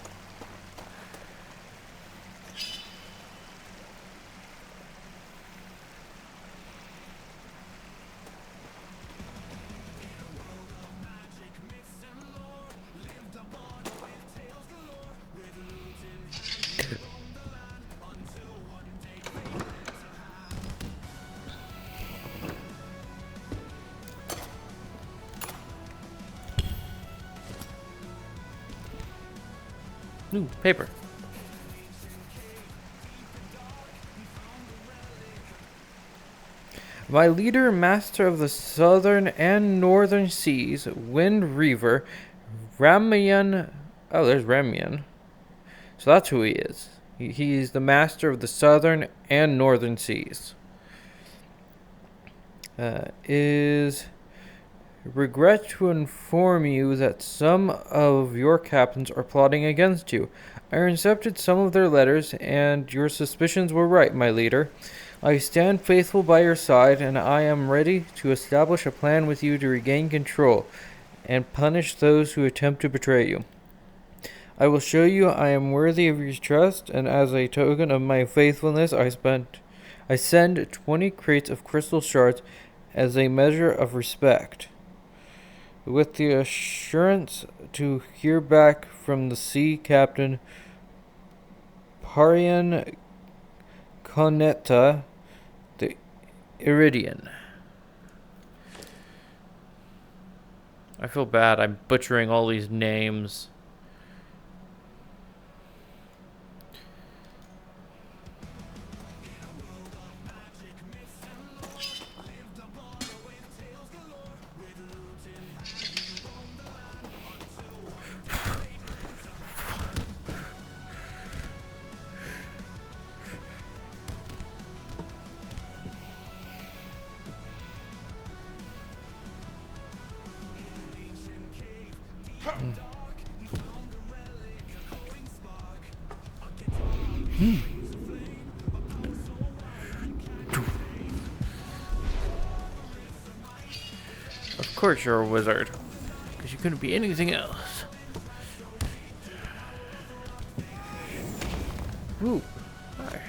Ooh, paper. My leader, master of the southern and northern seas, Wind Reaver, Ramian. Oh, there's Ramian. So that's who he is. He's the master of the southern and northern seas. Is regret to inform you that some of your captains are plotting against you. I intercepted some of their letters, and your suspicions were right, my leader. I stand faithful by your side, and I am ready to establish a plan with you to regain control and punish those who attempt to betray you. I will show you I am worthy of your trust, and as a token of my faithfulness, I send 20 crates of crystal shards as a measure of respect, with the assurance to hear back from the sea captain Parian Conetta, the Iridian. I feel bad. I'm butchering all these names. Of course you're a wizard, because you couldn't be anything else. Ooh. Hi.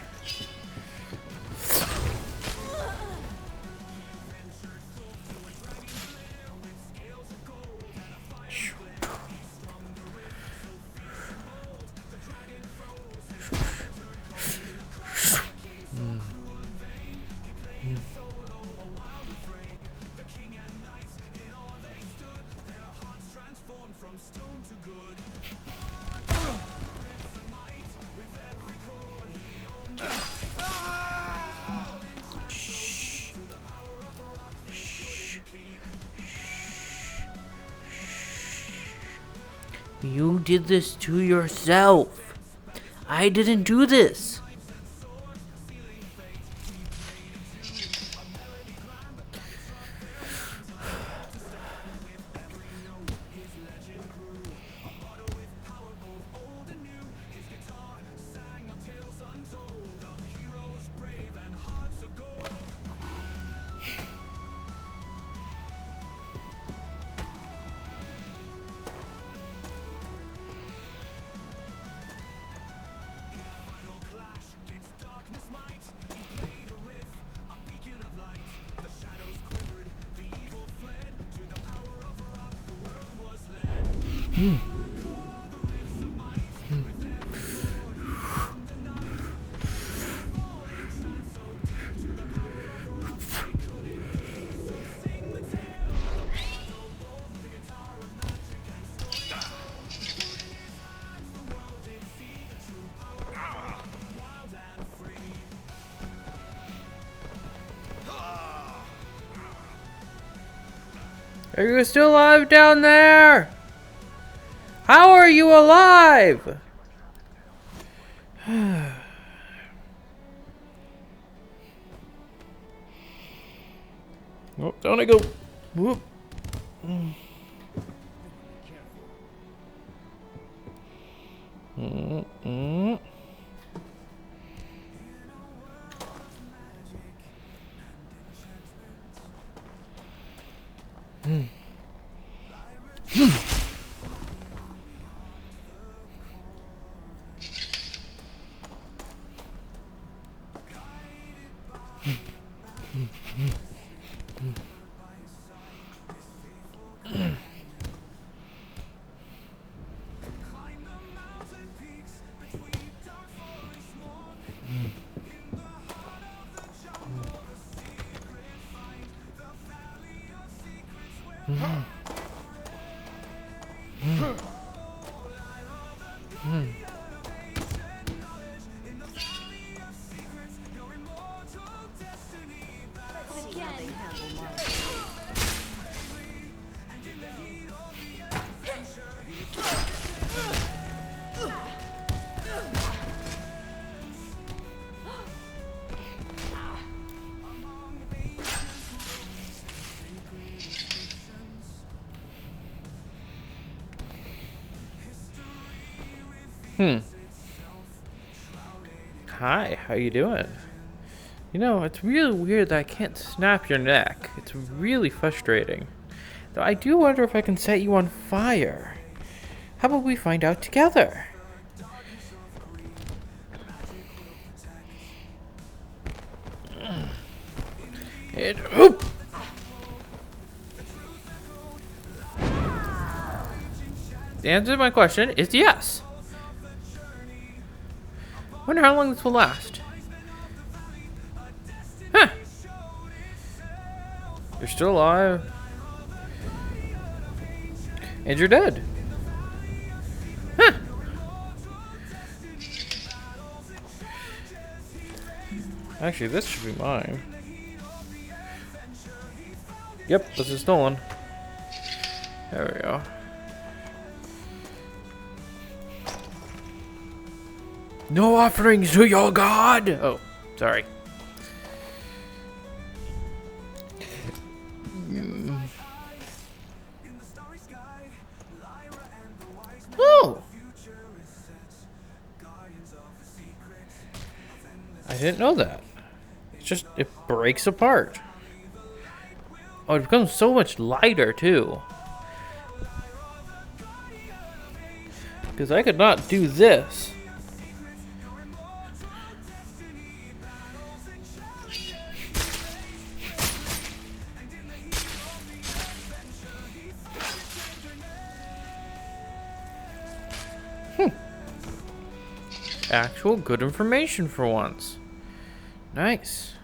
did this to yourself. I didn't do this. Are you still alive down there? How are you alive? Oh, down I go. Whoop. Hi, how you doing? You know, it's really weird that I can't snap your neck. It's really frustrating. Though I do wonder if I can set you on fire. How about we find out together? And whoop! The answer to my question is yes. Wonder how long this will last. Huh. You're still alive. And you're dead. Huh. Actually, this should be mine. Yep, this is stolen. There we go. No offerings to your god! Oh, sorry. Oh! I didn't know that. It's just, it breaks apart. Oh, it becomes so much lighter, too. Because I could not do this. Actual good information for once. Nice.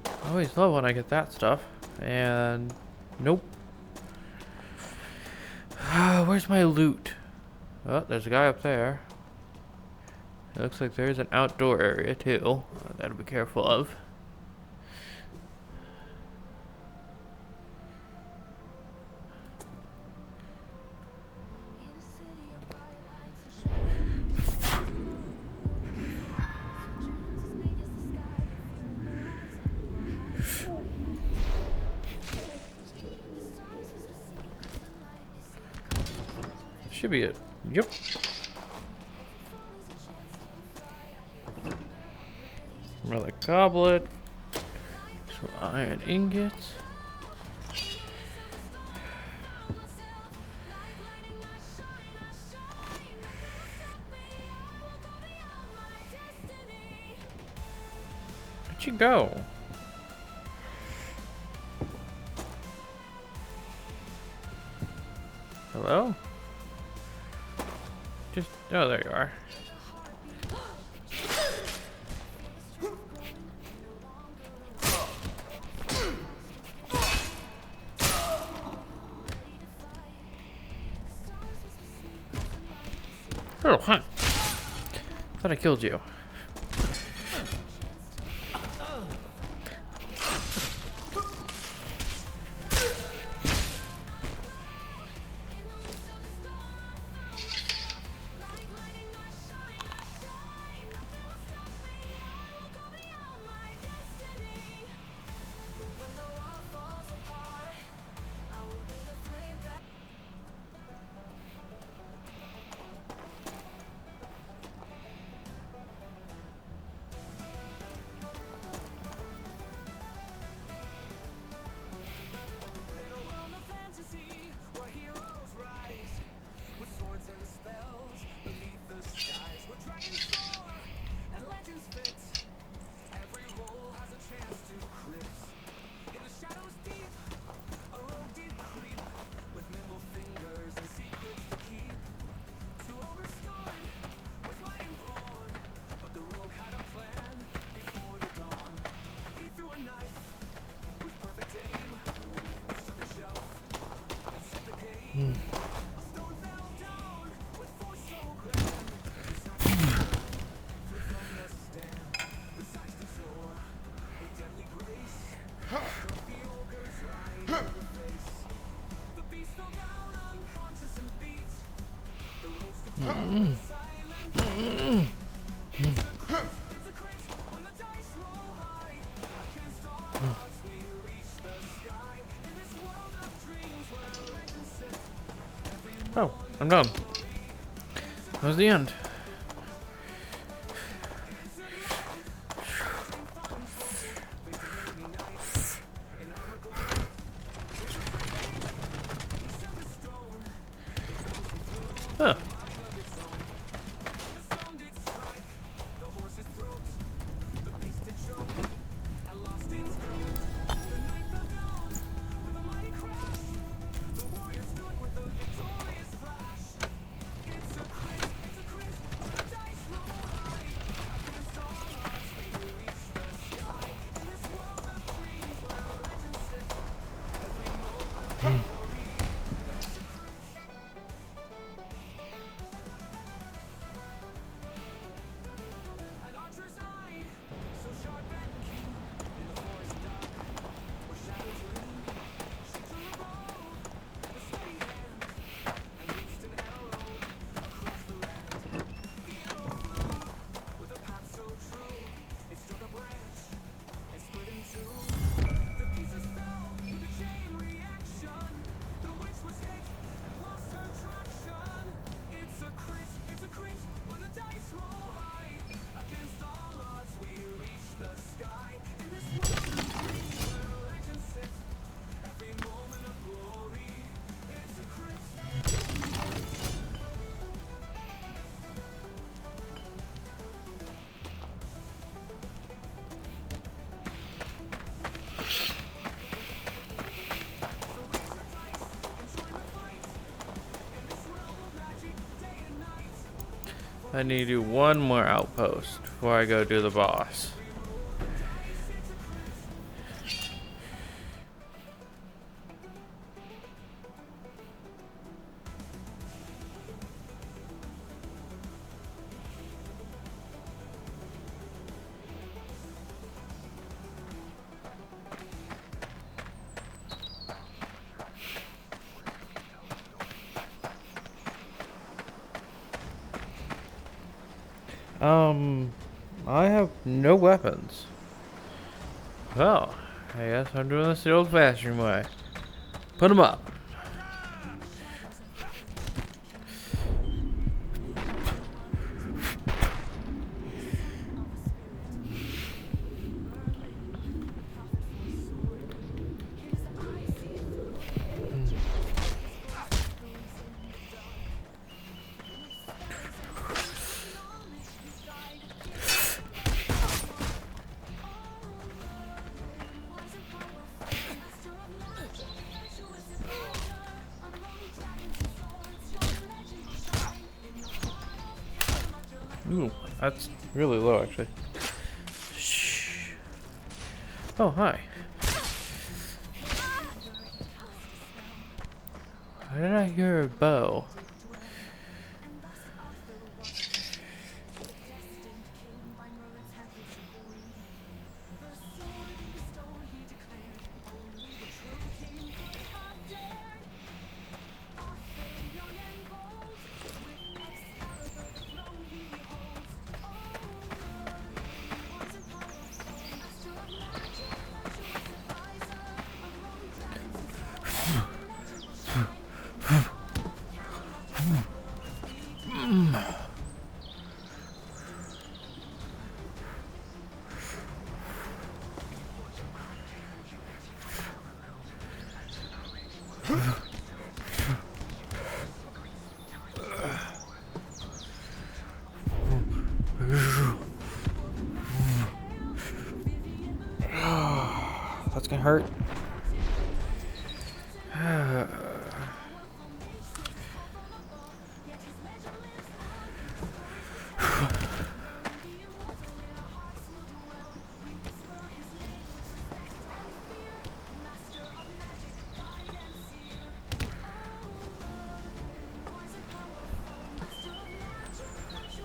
I always love when I get that stuff. And nope. Where's my loot? Oh, there's a guy up there. It looks like there's an outdoor area too. I gotta be careful of. should be it. Yep. Another goblet. Some iron ingots. Where'd you go? Hello? Just, oh, there you are. Oh, huh. Thought I killed you. Oh, I'm done. That was the end. Huh. I need to do one more outpost before I go do the boss. I have no weapons. Well, I guess I'm doing this the old-fashioned way. Put them up. Ooh, that's really low, actually. Shh. Oh, hi. Why did I hear a bow? That's gonna hurt.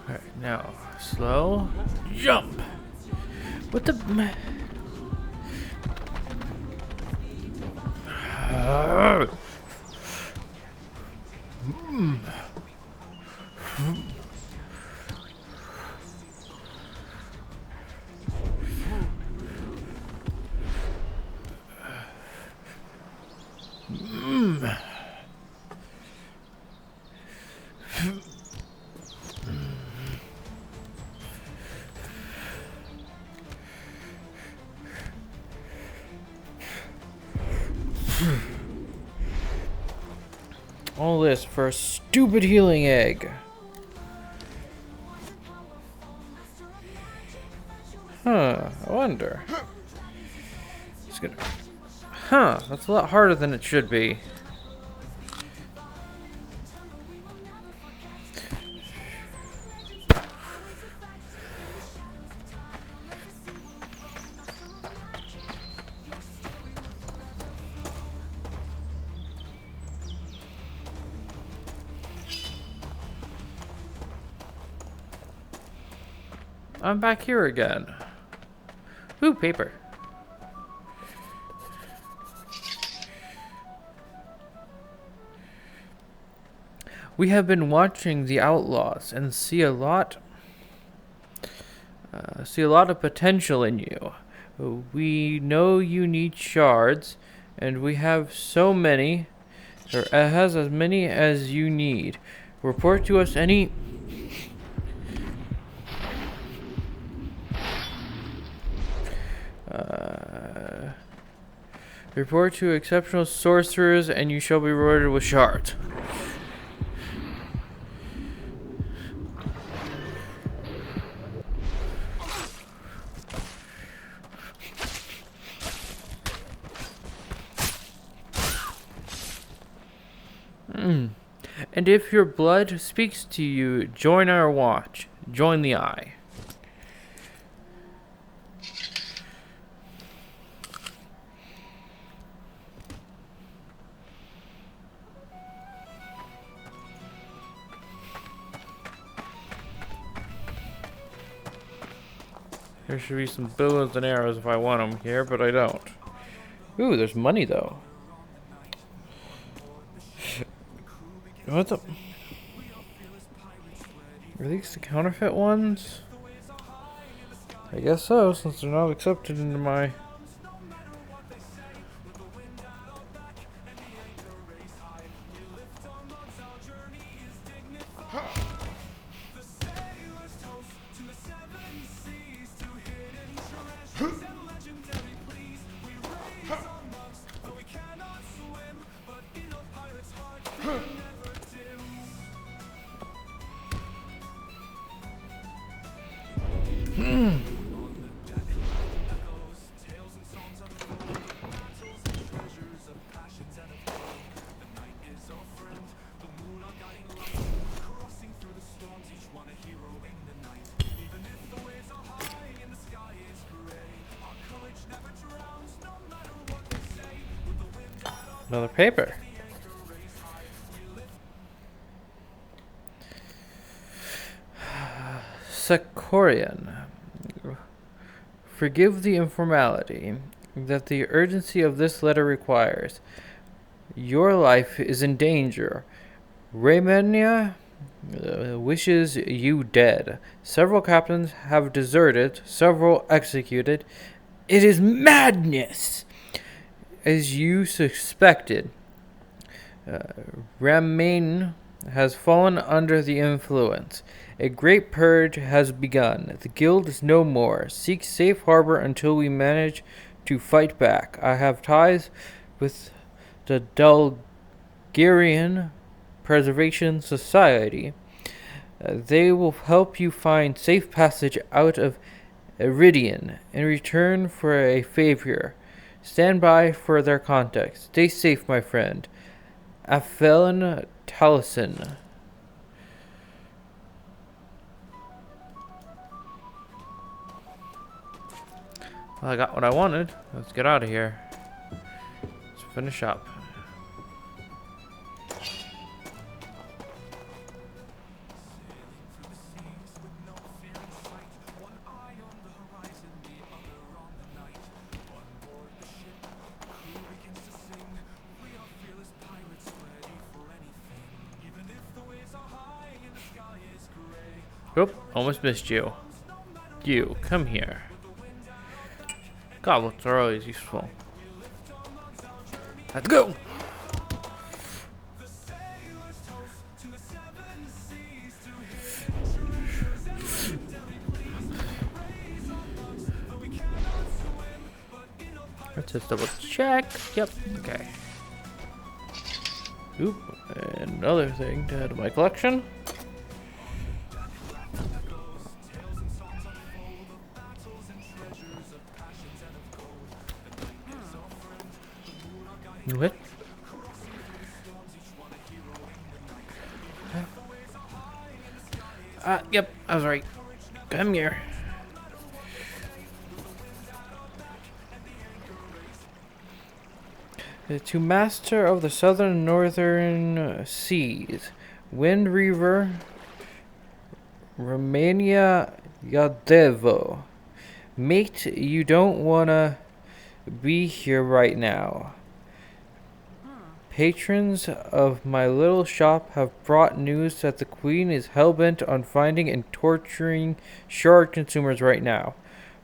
Alright, now slow jump. What the? All this for a stupid healing egg. Huh, I wonder. It's gonna. Huh, that's a lot harder than it should be. I'm back here again. Ooh, paper. We have been watching the outlaws and see a lot of potential in you. We know you need shards, and we have so many, or has as many as you need. Report to us any. Report to exceptional sorcerers, and you shall be rewarded with shards. And if your blood speaks to you, join our watch. Join the eye. There should be some bows and arrows if I want them here, but I don't. Ooh, there's money though. What the? Are these the counterfeit ones? I guess so, since they're not accepted into my... Another paper. Secorian. Forgive the informality that the urgency of this letter requires. Your life is in danger. Raymania wishes you dead. Several captains have deserted, several executed. It is madness! As you suspected, Ramain has fallen under the influence. A great purge has begun. The guild is no more. Seek safe harbor until we manage to fight back. I have ties with the Dalgarian Preservation Society. They will help you find safe passage out of Iridian in return for a favor. Stand by for their contact. Stay safe, my friend. Aphelin Taliesin. Well, I got what I wanted. Let's get out of here. Let's finish up. Oop, almost missed you. You, come here. Goblets are always useful. Let's go! Let's just double check. Yep, okay. Oop, another thing to add to my collection. What? Yep, I was right. Come here. To master of the southern and northern seas, Wind Reaver, Romania Yadevo. Mate, you don't wanna be here right now. Patrons of my little shop have brought news that the Queen is hellbent on finding and torturing shard consumers right now.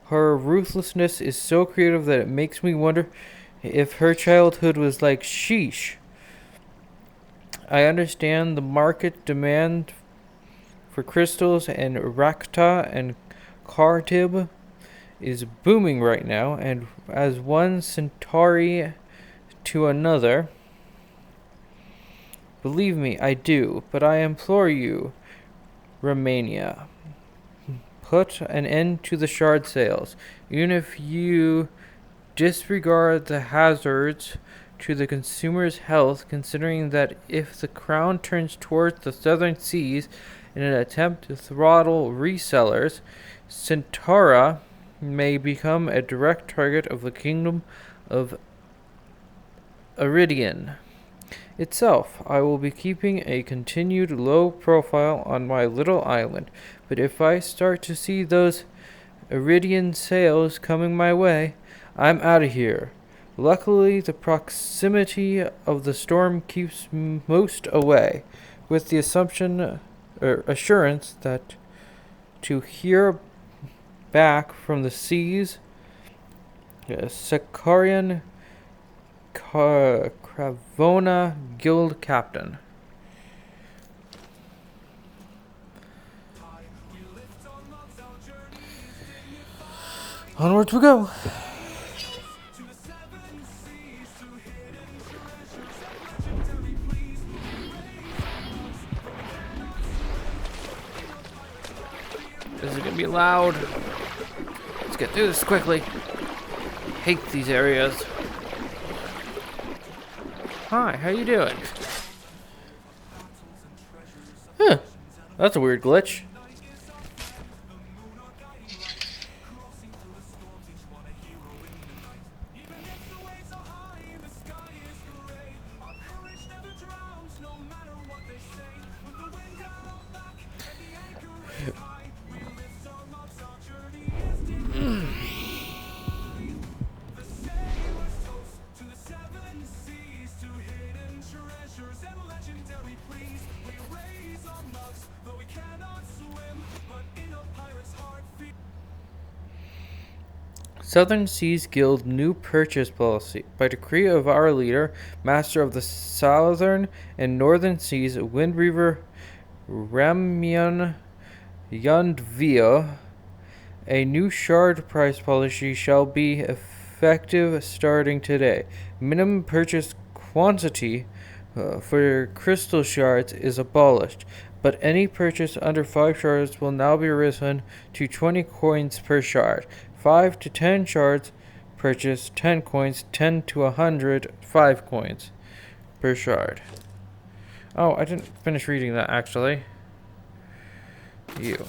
Her ruthlessness is so creative that it makes me wonder if her childhood was like sheesh. I understand the market demand for crystals and Rakta and Kartib is booming right now, and as one centauri to another. Believe me, I do, but I implore you, Romania, put an end to the shard sales, even if you disregard the hazards to the consumer's health, considering that if the crown turns towards the southern seas in an attempt to throttle resellers, Centaura may become a direct target of the kingdom of Iridian itself. I will be keeping a continued low profile on my little island, but if I start to see those Iridian sales coming my way, I'm out of here. Luckily, the proximity of the storm keeps most away, with the assurance that to hear back from the seas, Secarian Cravona Guild Captain. Onwards we go. This is gonna be loud. Let's get through this quickly. Hate these areas. Hi, how you doing? Huh. That's a weird glitch. Southern Seas Guild new purchase policy. By decree of our leader, master of the Southern and Northern Seas, Wind Reaver Ramyan Yandvia, a new shard price policy shall be effective starting today. Minimum purchase quantity for crystal shards is abolished, but any purchase under 5 shards will now be risen to 20 coins per shard. 5 to 10 shards purchase 10 coins, 10 to 100, 5 coins per shard. Oh, I didn't finish reading that actually. You.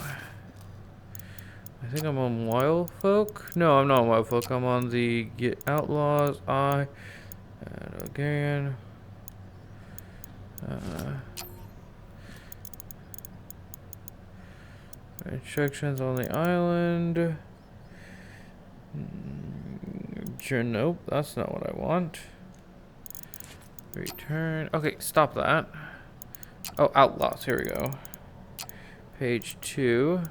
I think I'm on Wild Folk. No, I'm not on Wild Folk. I'm on the Get Outlaws. And again. Instructions on the island. Nope, that's not what I want. Return. Okay, stop that. Oh, Outlaws. Here we go. Page 2.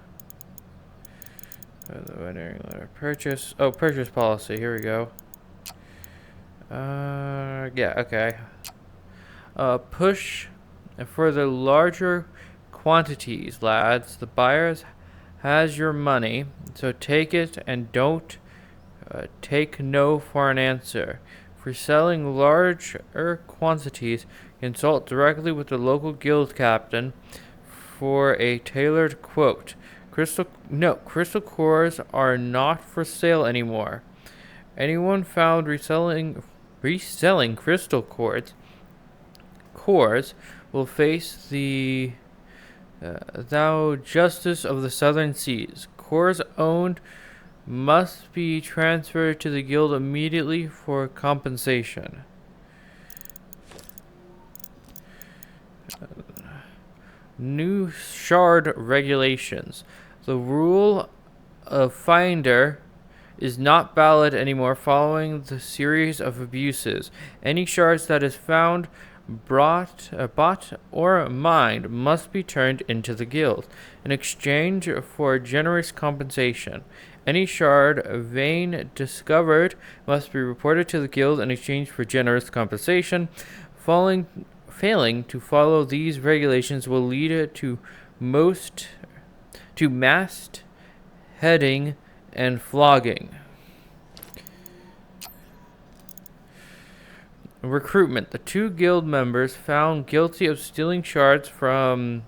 The wedding letter. Purchase. Oh, purchase policy. Here we go. Yeah, okay. Push for the larger quantities, lads. The buyers has your money, so take it and don't take no for an answer. For selling larger quantities, consult directly with the local guild captain for a tailored quote. Crystal cores are not for sale anymore. Anyone found reselling crystal cores will face the thou justice of the Southern Seas. Cores owned must be transferred to the guild immediately for compensation. New shard regulations. The rule of finder is not valid anymore following the series of abuses. Any shards that is found, bought or mined must be turned into the guild in exchange for generous compensation. Any shard vein discovered must be reported to the guild in exchange for generous compensation. Failing to follow these regulations will lead to mast heading and flogging. Recruitment. The 2 guild members found guilty of stealing shards from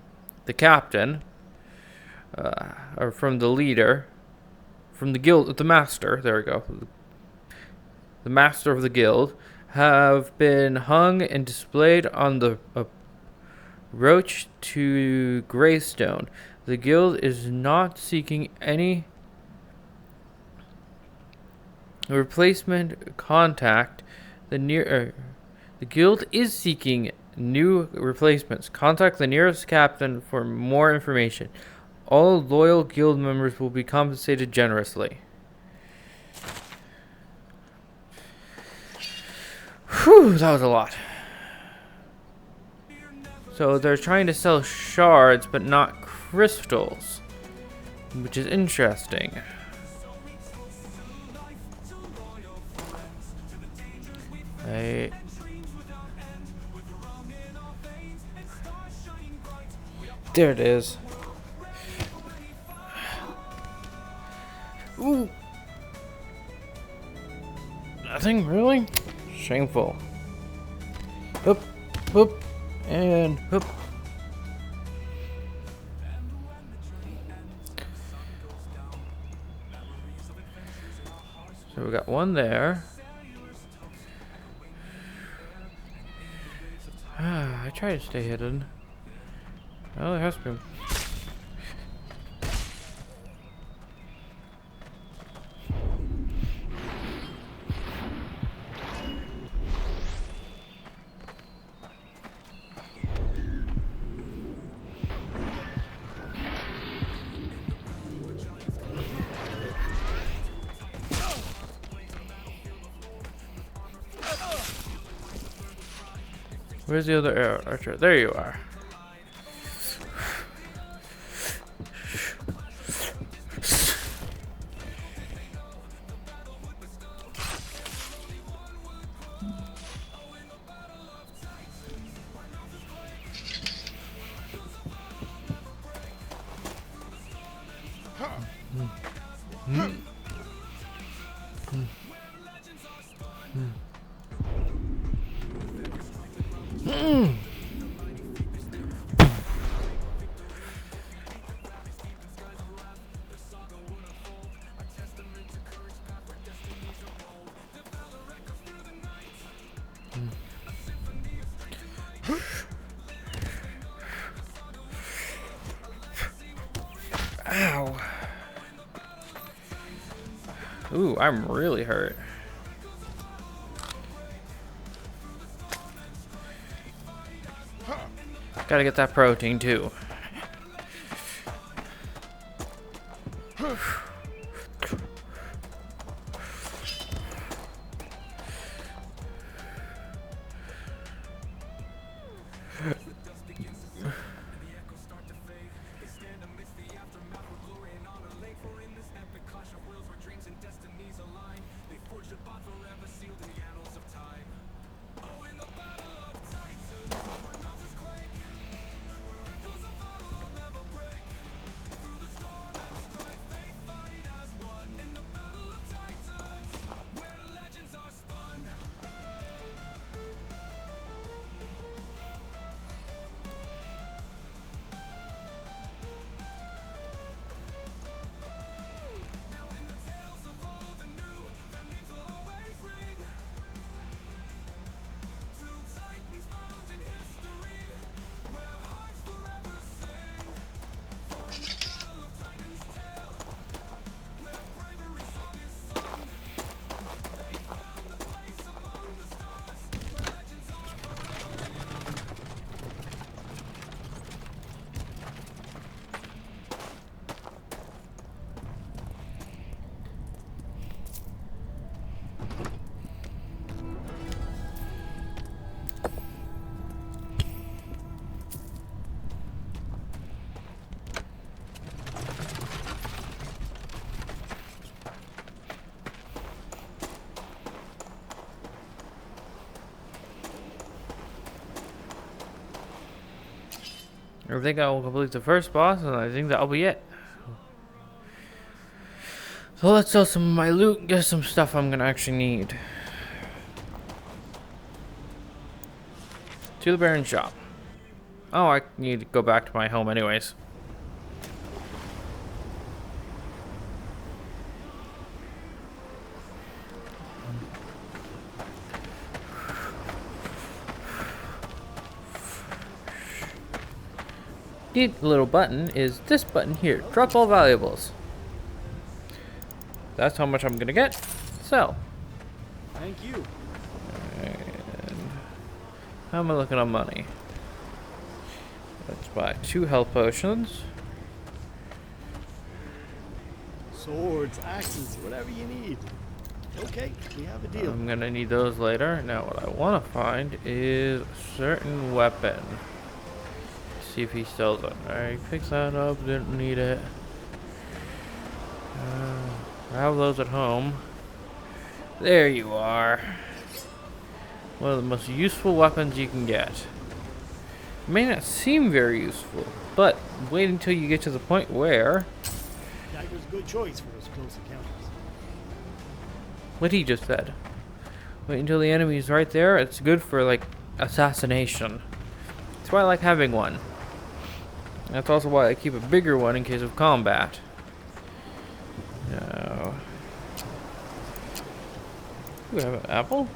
the captain, or from the leader, from the guild, the master, there we go, the master of the guild, have been hung and displayed on the roach to gravestone. The guild is not seeking any replacement. Contact the guild is seeking new replacements. Contact the nearest captain for more information. All loyal guild members will be compensated generously. Whew, that was a lot. So they're trying to sell shards, but not crystals, which is interesting. There it is. Ooh. Nothing really? Shameful. Hoop, hoop, and hoop. So we got one there. I try to stay hidden. Oh, there has to be. Where's the other arrow archer? There you are. Ow. Ooh, I'm really hurt. Gotta get that protein too. I think I will complete the first boss, and I think that'll be it. So let's sell some of my loot and get some stuff I'm gonna actually need. To the Baron's shop. Oh, I need to go back to my home anyways. The little button is this button here. Drop all valuables. That's how much I'm gonna get. Sell. Thank you. And how am I looking on money? Let's buy 2 health potions. Swords, axes, whatever you need. Okay, we have a deal. I'm gonna need those later. Now what I wanna find is a certain weapon. See if he sells it. Alright, picks that up, didn't need it. I have those at home. There you are. One of the most useful weapons you can get. It may not seem very useful, but wait until you get to the point where... Dagger's a good choice for those close encounters. What he just said. Wait until the enemy's right there. It's good for, like, assassination. That's why I like having one. That's also why I keep a bigger one in case of combat. Now... Do I have an apple?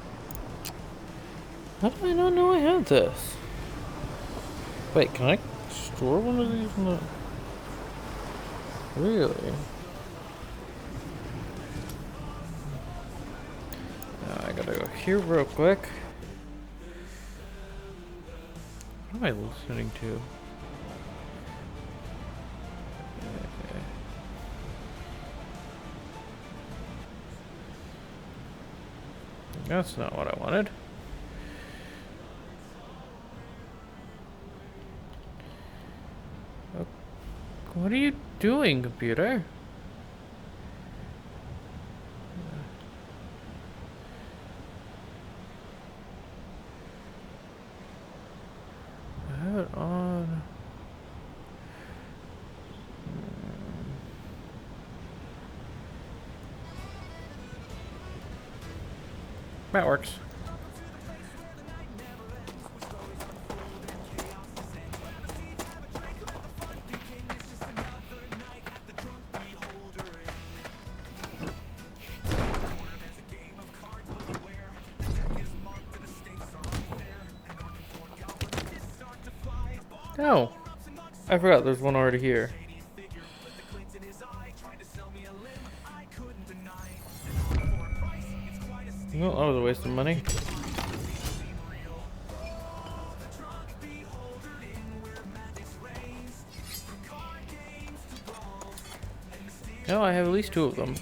How do I not know I have this? Wait, can I store one of these in the... Really? Now I gotta go here real quick. What am I listening to? That's not what I wanted. Oh, what are you doing, computer? I have it on. That works. Oh, I forgot there's one already here. Well, that was a waste of money. No, I have at least 2 of them.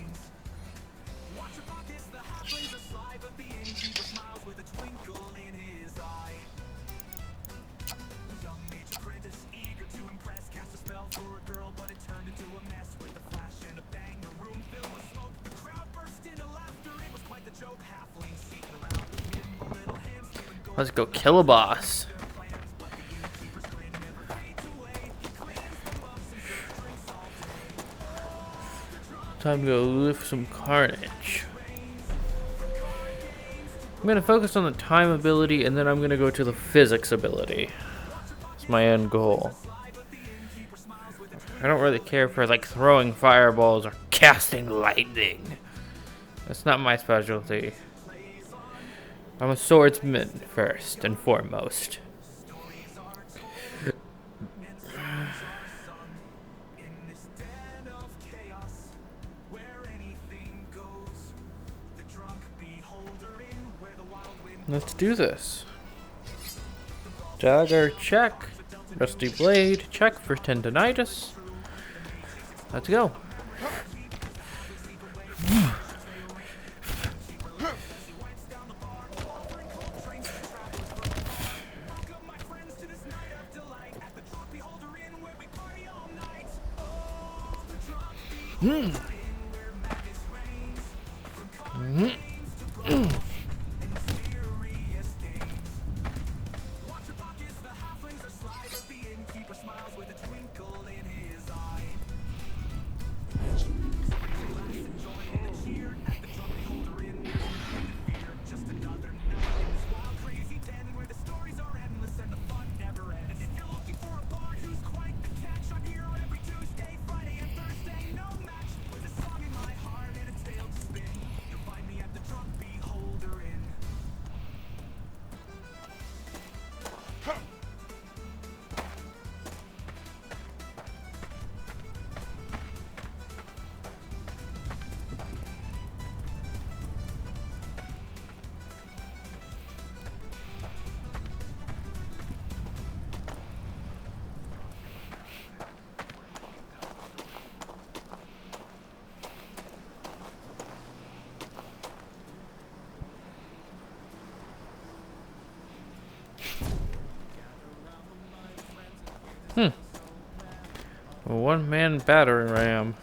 Let's go kill a boss. Time to go lift some carnage. I'm gonna focus on the time ability, and then I'm gonna go to the physics ability. It's my end goal. I don't really care for like throwing fireballs or casting lightning. That's not my specialty. I'm a swordsman first and foremost. Let's do this. Dagger, check. Rusty blade, check for tendonitis. Let's go. A one-man battering ram.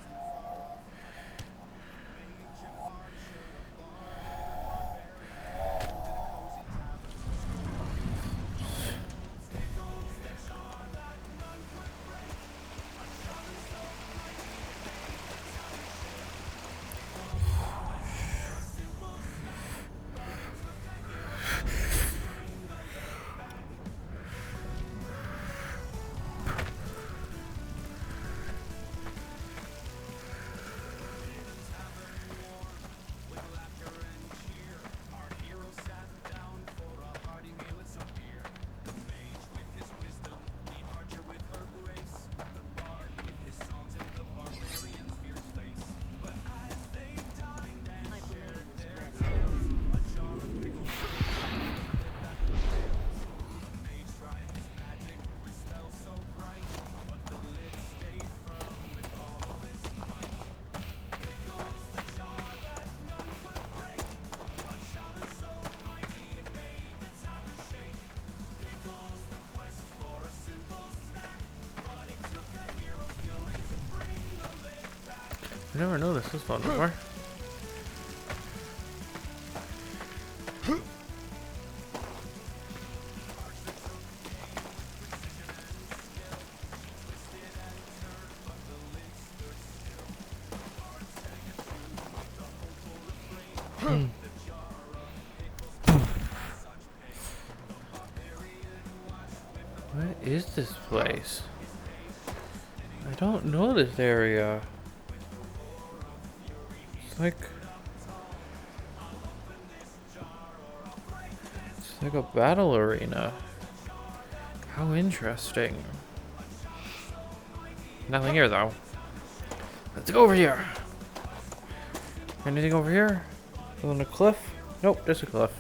I never noticed this one before. is this place? I don't know this area. It's like a battle arena. How interesting. Nothing here though. Let's go over here. Anything over here? On a cliff? Nope, just a cliff.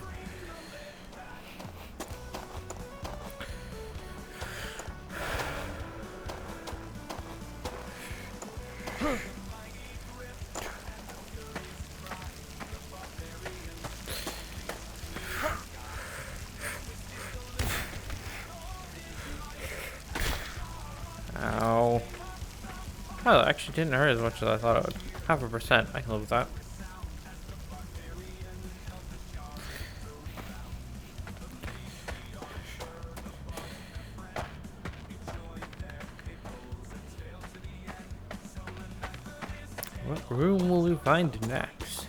Ow. Oh, it actually didn't hurt as much as I thought it would. 0.5%. I can live with that. What room will we find next?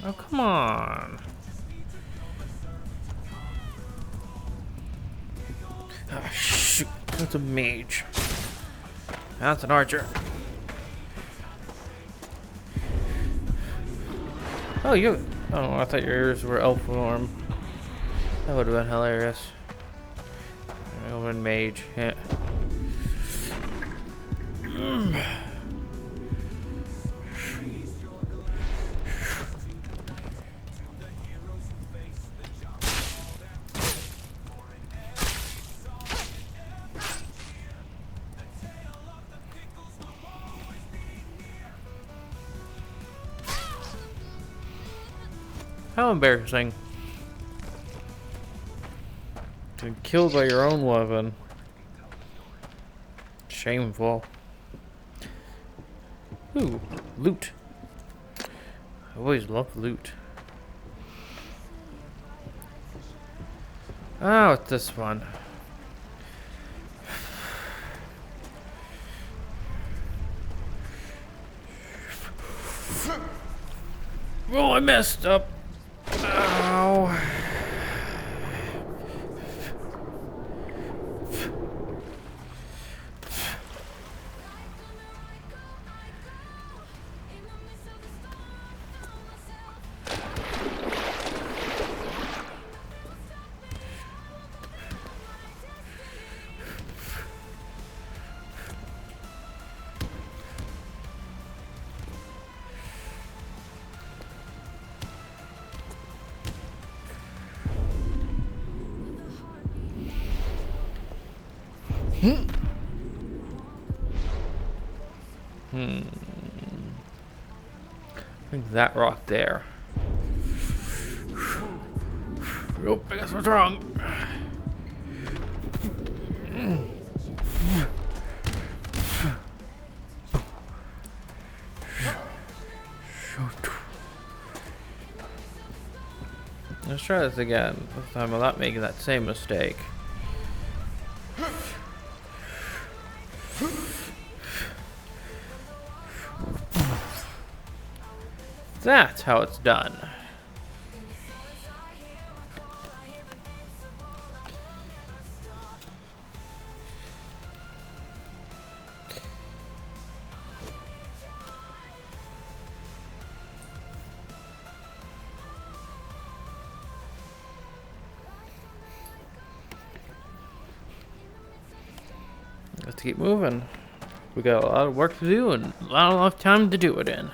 Oh, come on. Ah, shoot. That's a mage. That's an archer. Oh, you. Oh, I thought your ears were elf form. That would have been hilarious. Elven mage. Yeah. How embarrassing. Getting killed by your own weapon. Shameful. Ooh, loot. I always love loot. Oh, it's this one. Oh, I messed up. Ow. I think that rock there. Nope, I guess I was wrong. Let's try this again. This time I'm not making that same mistake. That's how it's done. Let's keep moving. We got a lot of work to do and a lot of time to do it in.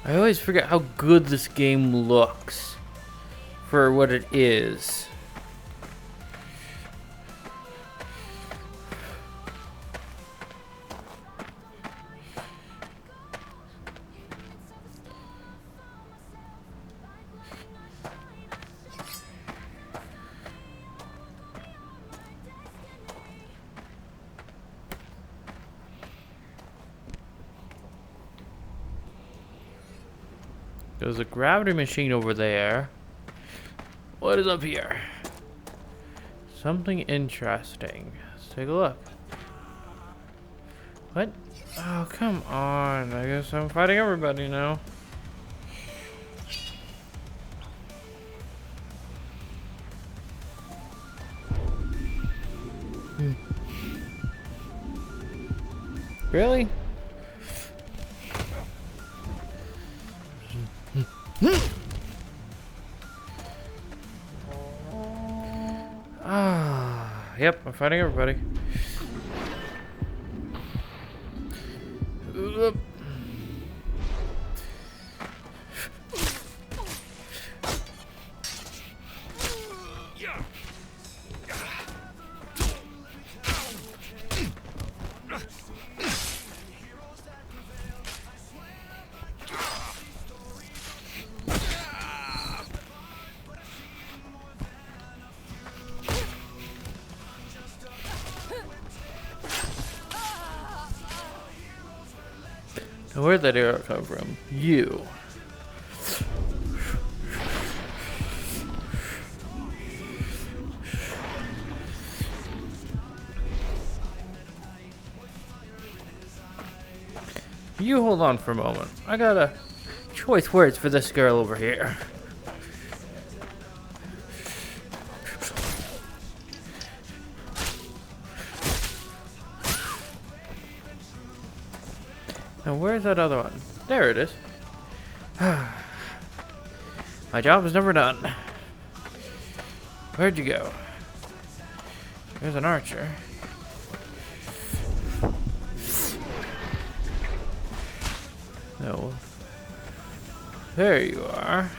I always forget how good this game looks for what it is. There's a gravity machine over there. What is up here? Something interesting. Let's take a look. What? Oh, come on. I guess I'm fighting everybody now. Really? Yep, I'm fighting everybody. Oop. Now where'd that arrow come from? You. You hold on for a moment. I got a choice words for this girl over here. Now where's that other one? There it is. My job is never done. Where'd you go? There's an archer. No. There you are.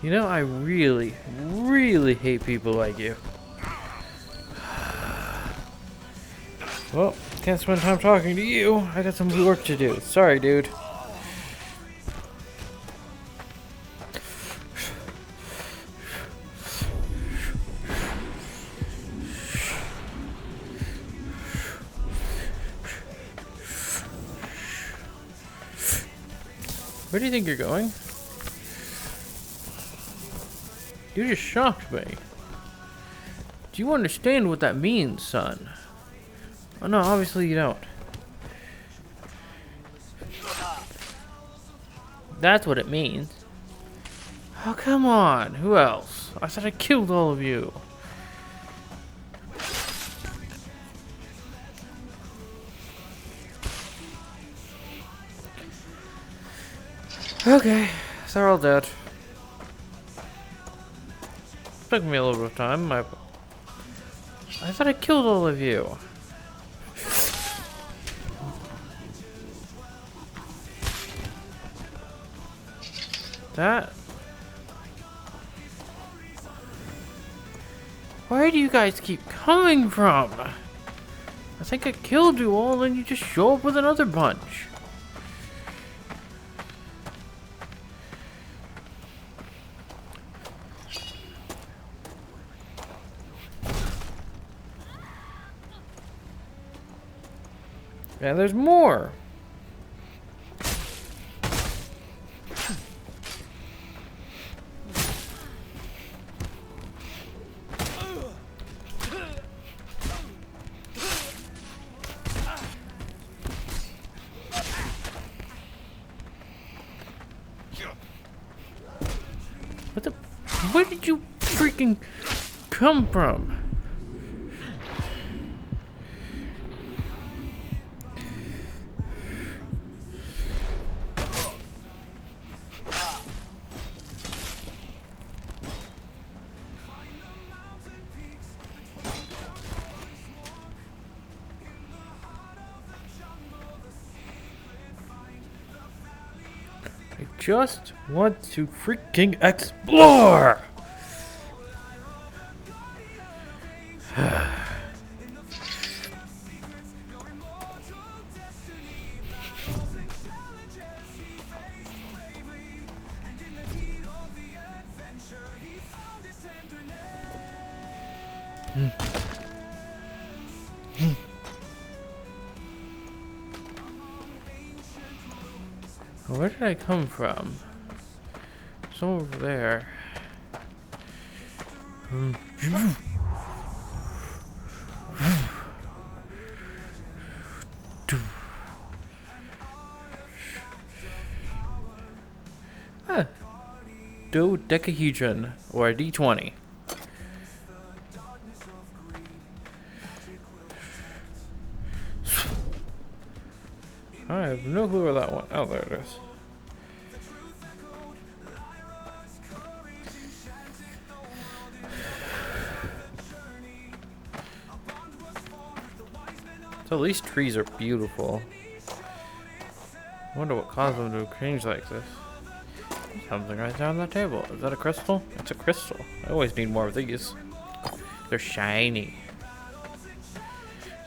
You know, I really, really hate people like you. Well, can't spend time talking to you. I got some work to do. Sorry, dude. Where do you think you're going? You just shocked me. Do you understand what that means, son? Oh no, obviously you don't. That's what it means. Oh, come on. Who else? I said I killed all of you. Okay, so they're all dead. Took me a little bit of time. I thought I killed all of you. That? Where do you guys keep coming from? I think I killed you all and you just show up with another bunch. And there's more. What the? Where did you freaking come from? I just want to freaking explore! Where did I come from? It's over there. Huh. Dodecahedron, or a D20. I have no clue where that one. Oh, there it is. So these trees are beautiful. I wonder what caused them to change like this. Something right there on the table. Is that a crystal? It's a crystal. I always need more of these. They're shiny.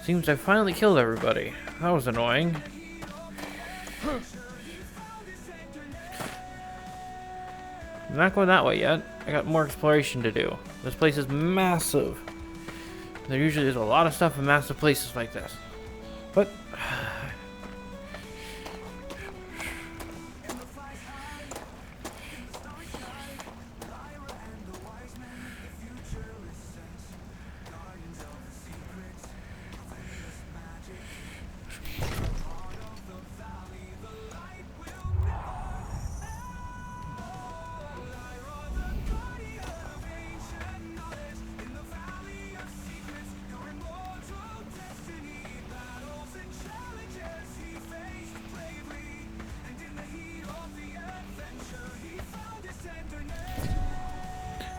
Seems I finally killed everybody. That was annoying. I'm not going that way yet. I got more exploration to do. This place is massive. There usually is a lot of stuff in massive places like this. But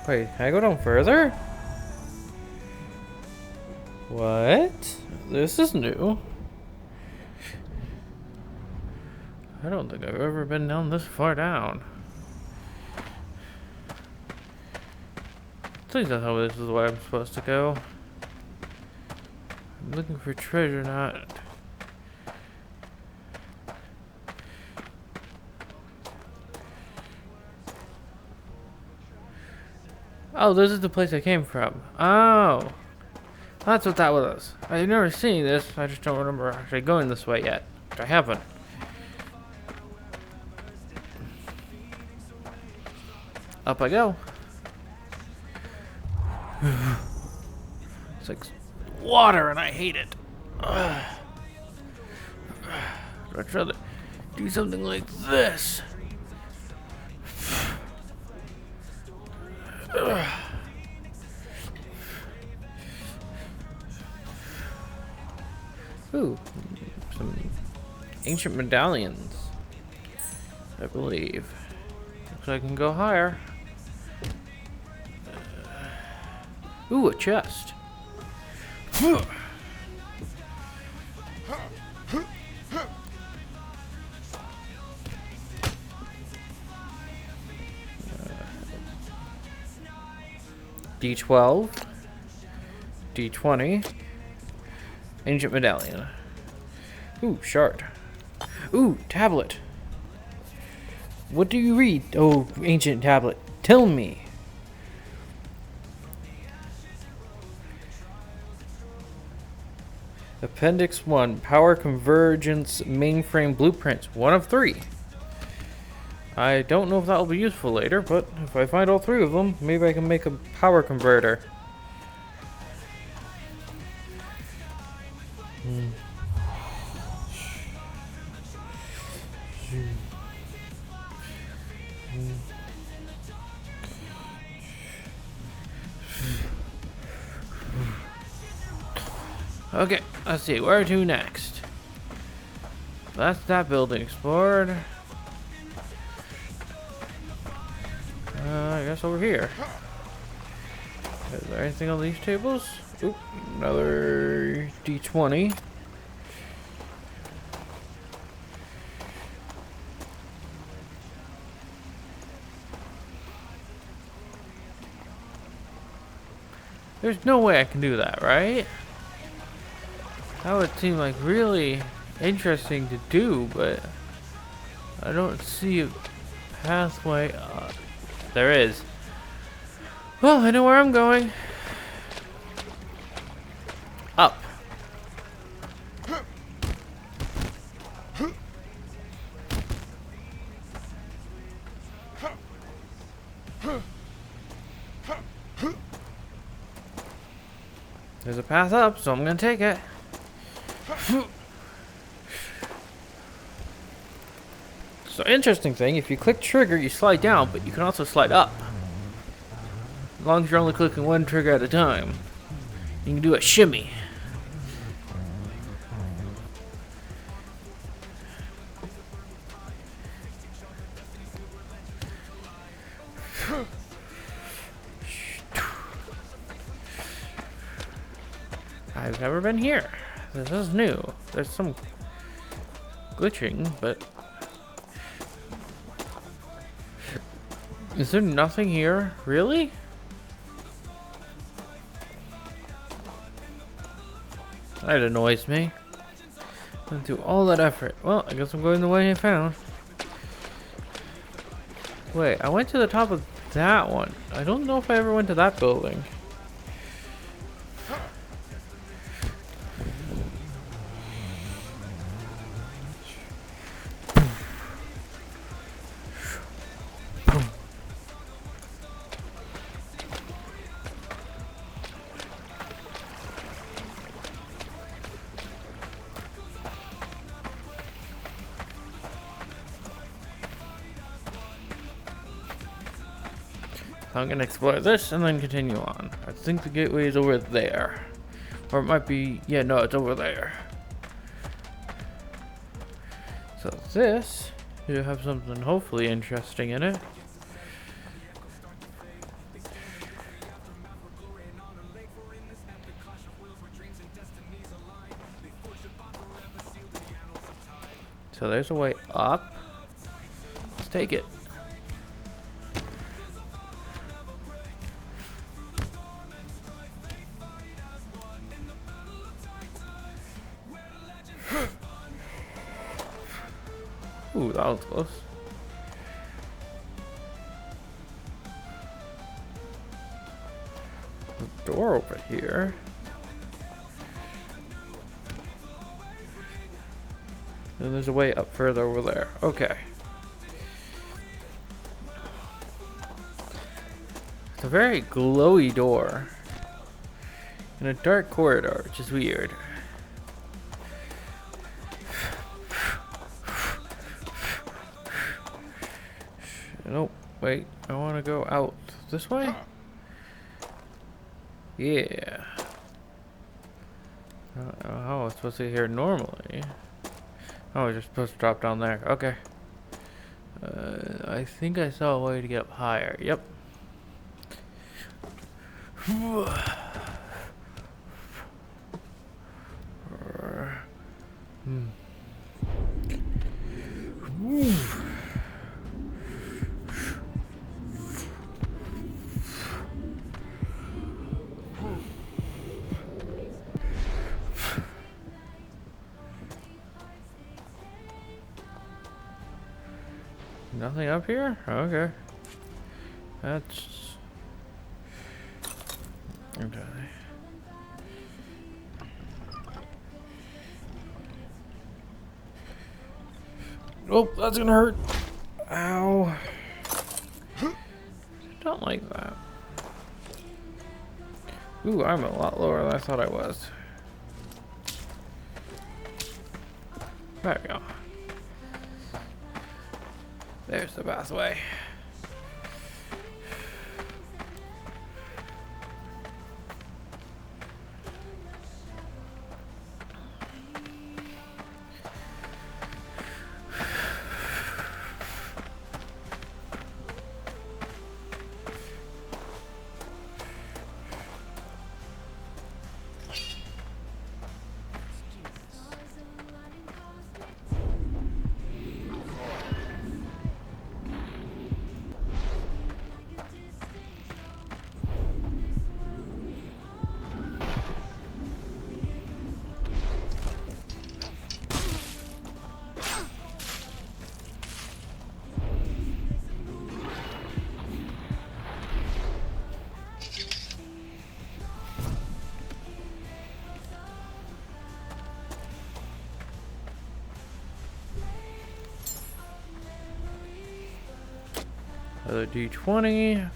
wait, can I go down further? What? This is new. I don't think I've ever been down this far down. Please don't tell me this is where I'm supposed to go. I'm looking for treasure, not... Oh, this is the place I came from. Oh. That's what that was. I've never seen this. I just don't remember actually going this way yet. Which I haven't. Up I go. It's like water and I hate it. I'd rather do something like this. Ooh, some ancient medallions, I believe. Looks like I can go higher. Ooh, a chest. D12, D20, ancient medallion. Ooh, shard. Ooh, tablet. What do you read? Oh, ancient tablet. Tell me. Appendix 1, Power Convergence Mainframe Blueprints. 1 of 3. I don't know if that will be useful later, but if I find all 3 of them, maybe I can make a power converter. Okay, let's see, where to next? That's that building explored. I guess over here. Is there anything on these tables? Oop, another D20. There's no way I can do that, right? That would seem like really interesting to do, but I don't see a pathway. There is. Well, I know where I'm going. Up. There's a path up, so I'm gonna take it. So interesting thing, if you click trigger, you slide down, but you can also slide up. As long as you're only clicking one trigger at a time. You can do a shimmy. I've never been here. This is new. There's some glitching, but... Is there nothing here? Really? That annoys me. Went through all that effort. Well, I guess I'm going the way I found. Wait, I went to the top of that one. I don't know if I ever went to that building. I'm gonna explore this and then continue on. I think the gateway is over there. Or it might be, yeah, no, it's over there. So this, you have something hopefully interesting in it. So there's a way up. Let's take it. Ooh, that was close. The door over here. And there's a way up further over there. Okay. It's a very glowy door. In a dark corridor, which is weird. Nope, wait, I want to go out this way? Yeah. I don't know how I was supposed to get here normally. Oh, you're supposed to drop down there. Okay. I think I saw a way to get up higher. Yep. Nothing up here? Okay. That's... Okay. Oh, that's gonna hurt. Ow. Don't like that. Ooh, I'm a lot lower than I thought I was. There we go. There's the pathway. Another D20.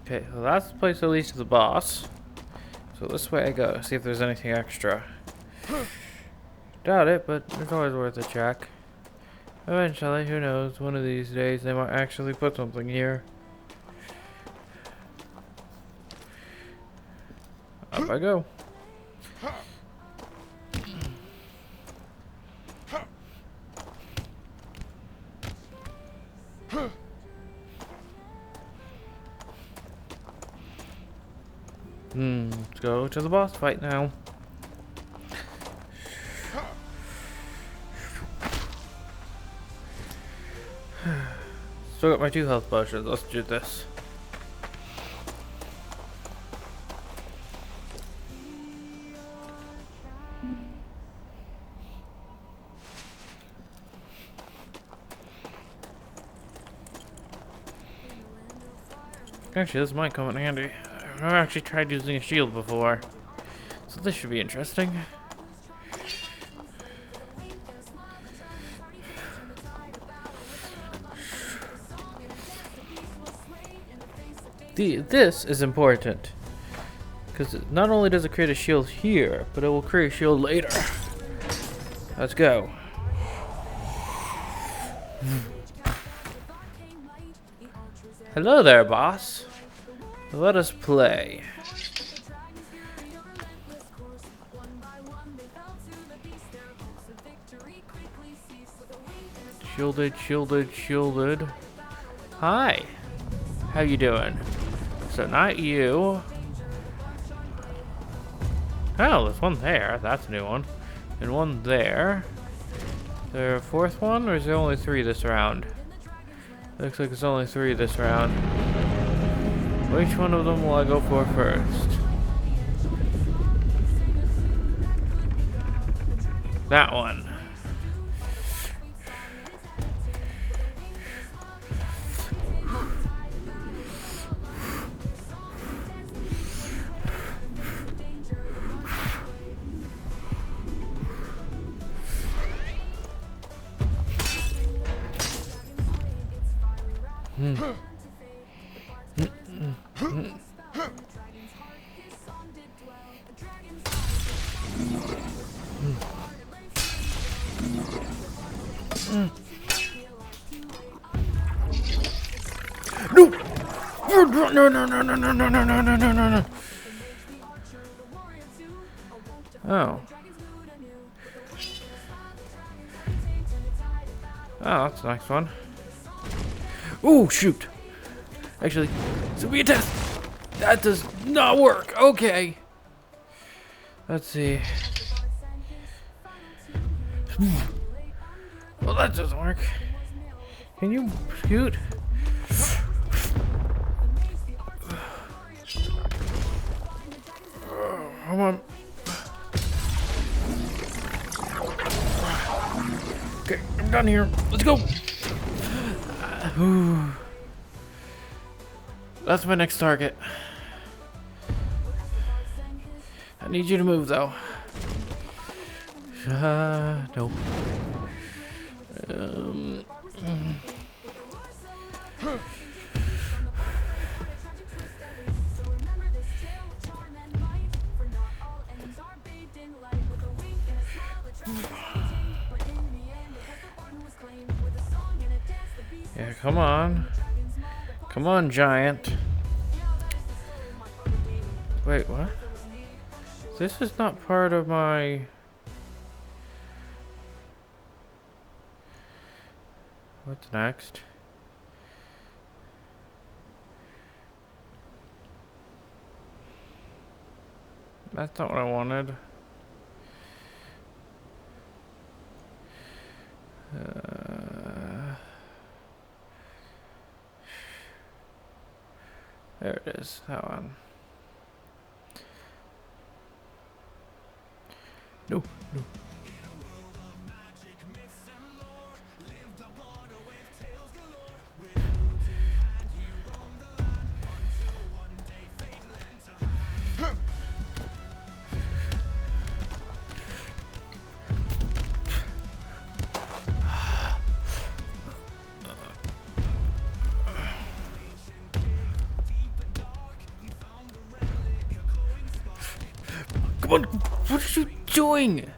Okay, so that's the place that leads to the boss. So this way I go, see if there's anything extra. Doubt it, but it's always worth a check. Eventually, who knows, one of these days they might actually put something here. Up I go. Let's go to the boss fight now. Still got my 2 health potions, let's do this. Actually, this might come in handy. I've never actually tried using a shield before, so this should be interesting. This is important, because not only does it create a shield here, but it will create a shield later. Let's go. Hello there, boss. Let us play. Shielded, shielded, shielded. Hi. How you doing? So not you. Oh, there's one there. That's a new one. And one there. Is there a 4th one, or is there only 3 this round? Looks like it's only 3 this round. Which one of them will I go for first? That one. No! No, no, no, no, no, no, no, no, no, no, no, no. Oh. Oh, that's a nice one. Oh, shoot. Actually, this will be a test. That does not work. Okay. Let's see. Well, that doesn't work. Can you shoot? Come on. Okay, I'm done here. Let's go. That's my next target. I need you to move, though. No. Yeah, come on. Come on, giant. Wait, what? This is not part of my... What's next? That's not what I wanted. There it is, that one. No, no. Come on, what are you doing?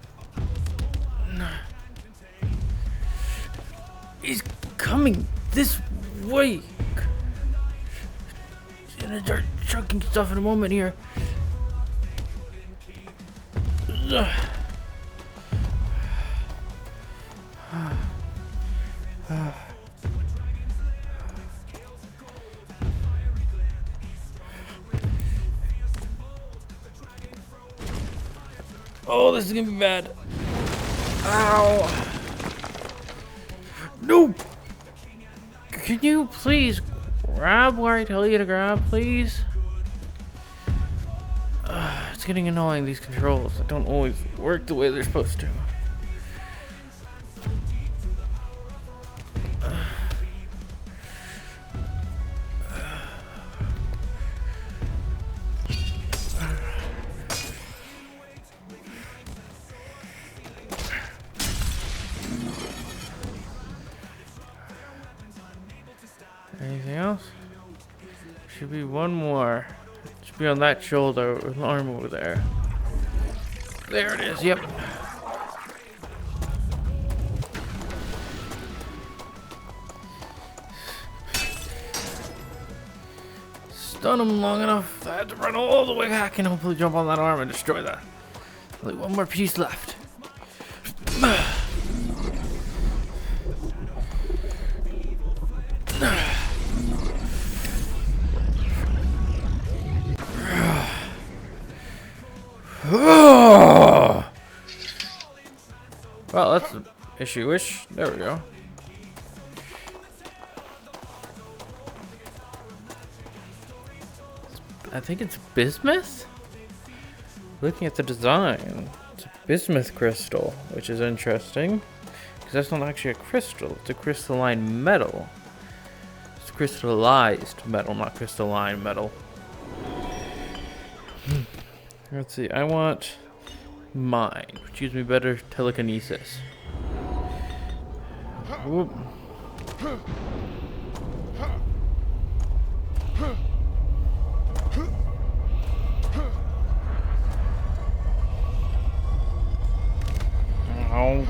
He's coming this way. Gonna start chucking stuff in a moment here. Oh, this is gonna be bad. Ow. No! Can you please grab where I tell you to grab, please? It's getting annoying, these controls. They don't always work the way they're supposed to. Anything else? Should be one more. Should be on that shoulder with an arm over there. There it is, yep. Stun him long enough. I had to run all the way back and hopefully jump on that arm and destroy that. Only one more piece left. Well, that's an issue-ish. There we go. I think it's bismuth? Looking at the design, it's a bismuth crystal, which is interesting. Because that's not actually a crystal, it's a crystalline metal. It's crystallized metal, not crystalline metal. Let's see, I want mine, which gives me better telekinesis. Whoop. Ow.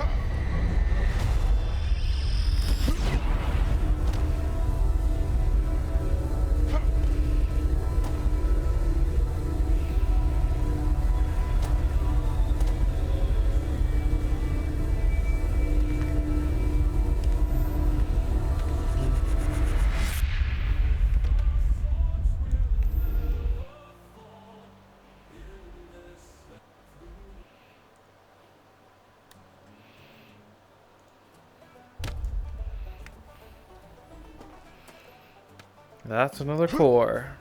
That's another core.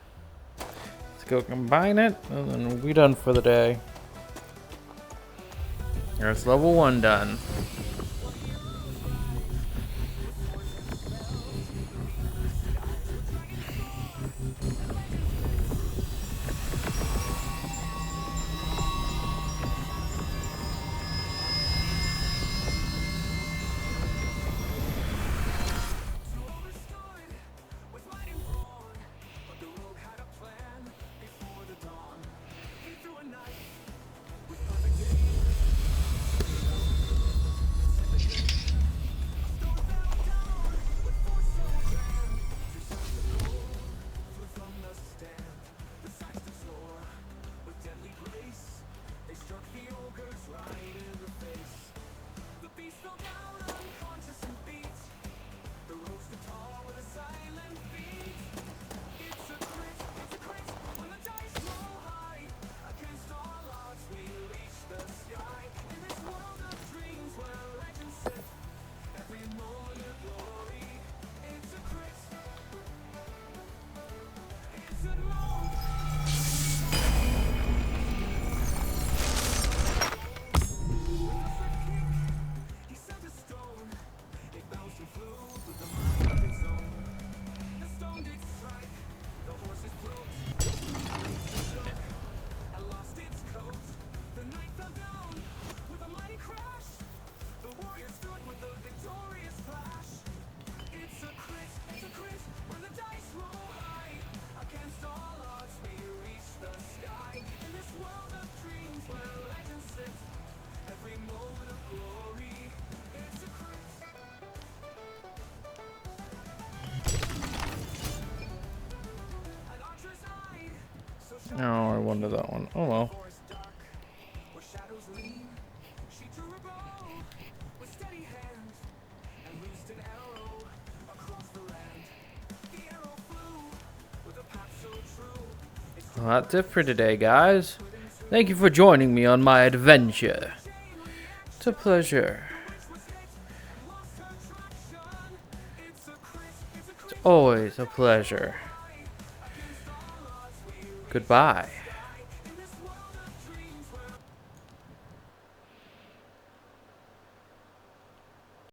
Let's go combine it, and then we're done for the day. There's level 1 done. Oh, I wanted that one. Oh well. Well, that's it for today, guys. Thank you for joining me on my adventure. It's a pleasure. It's always a pleasure. Goodbye.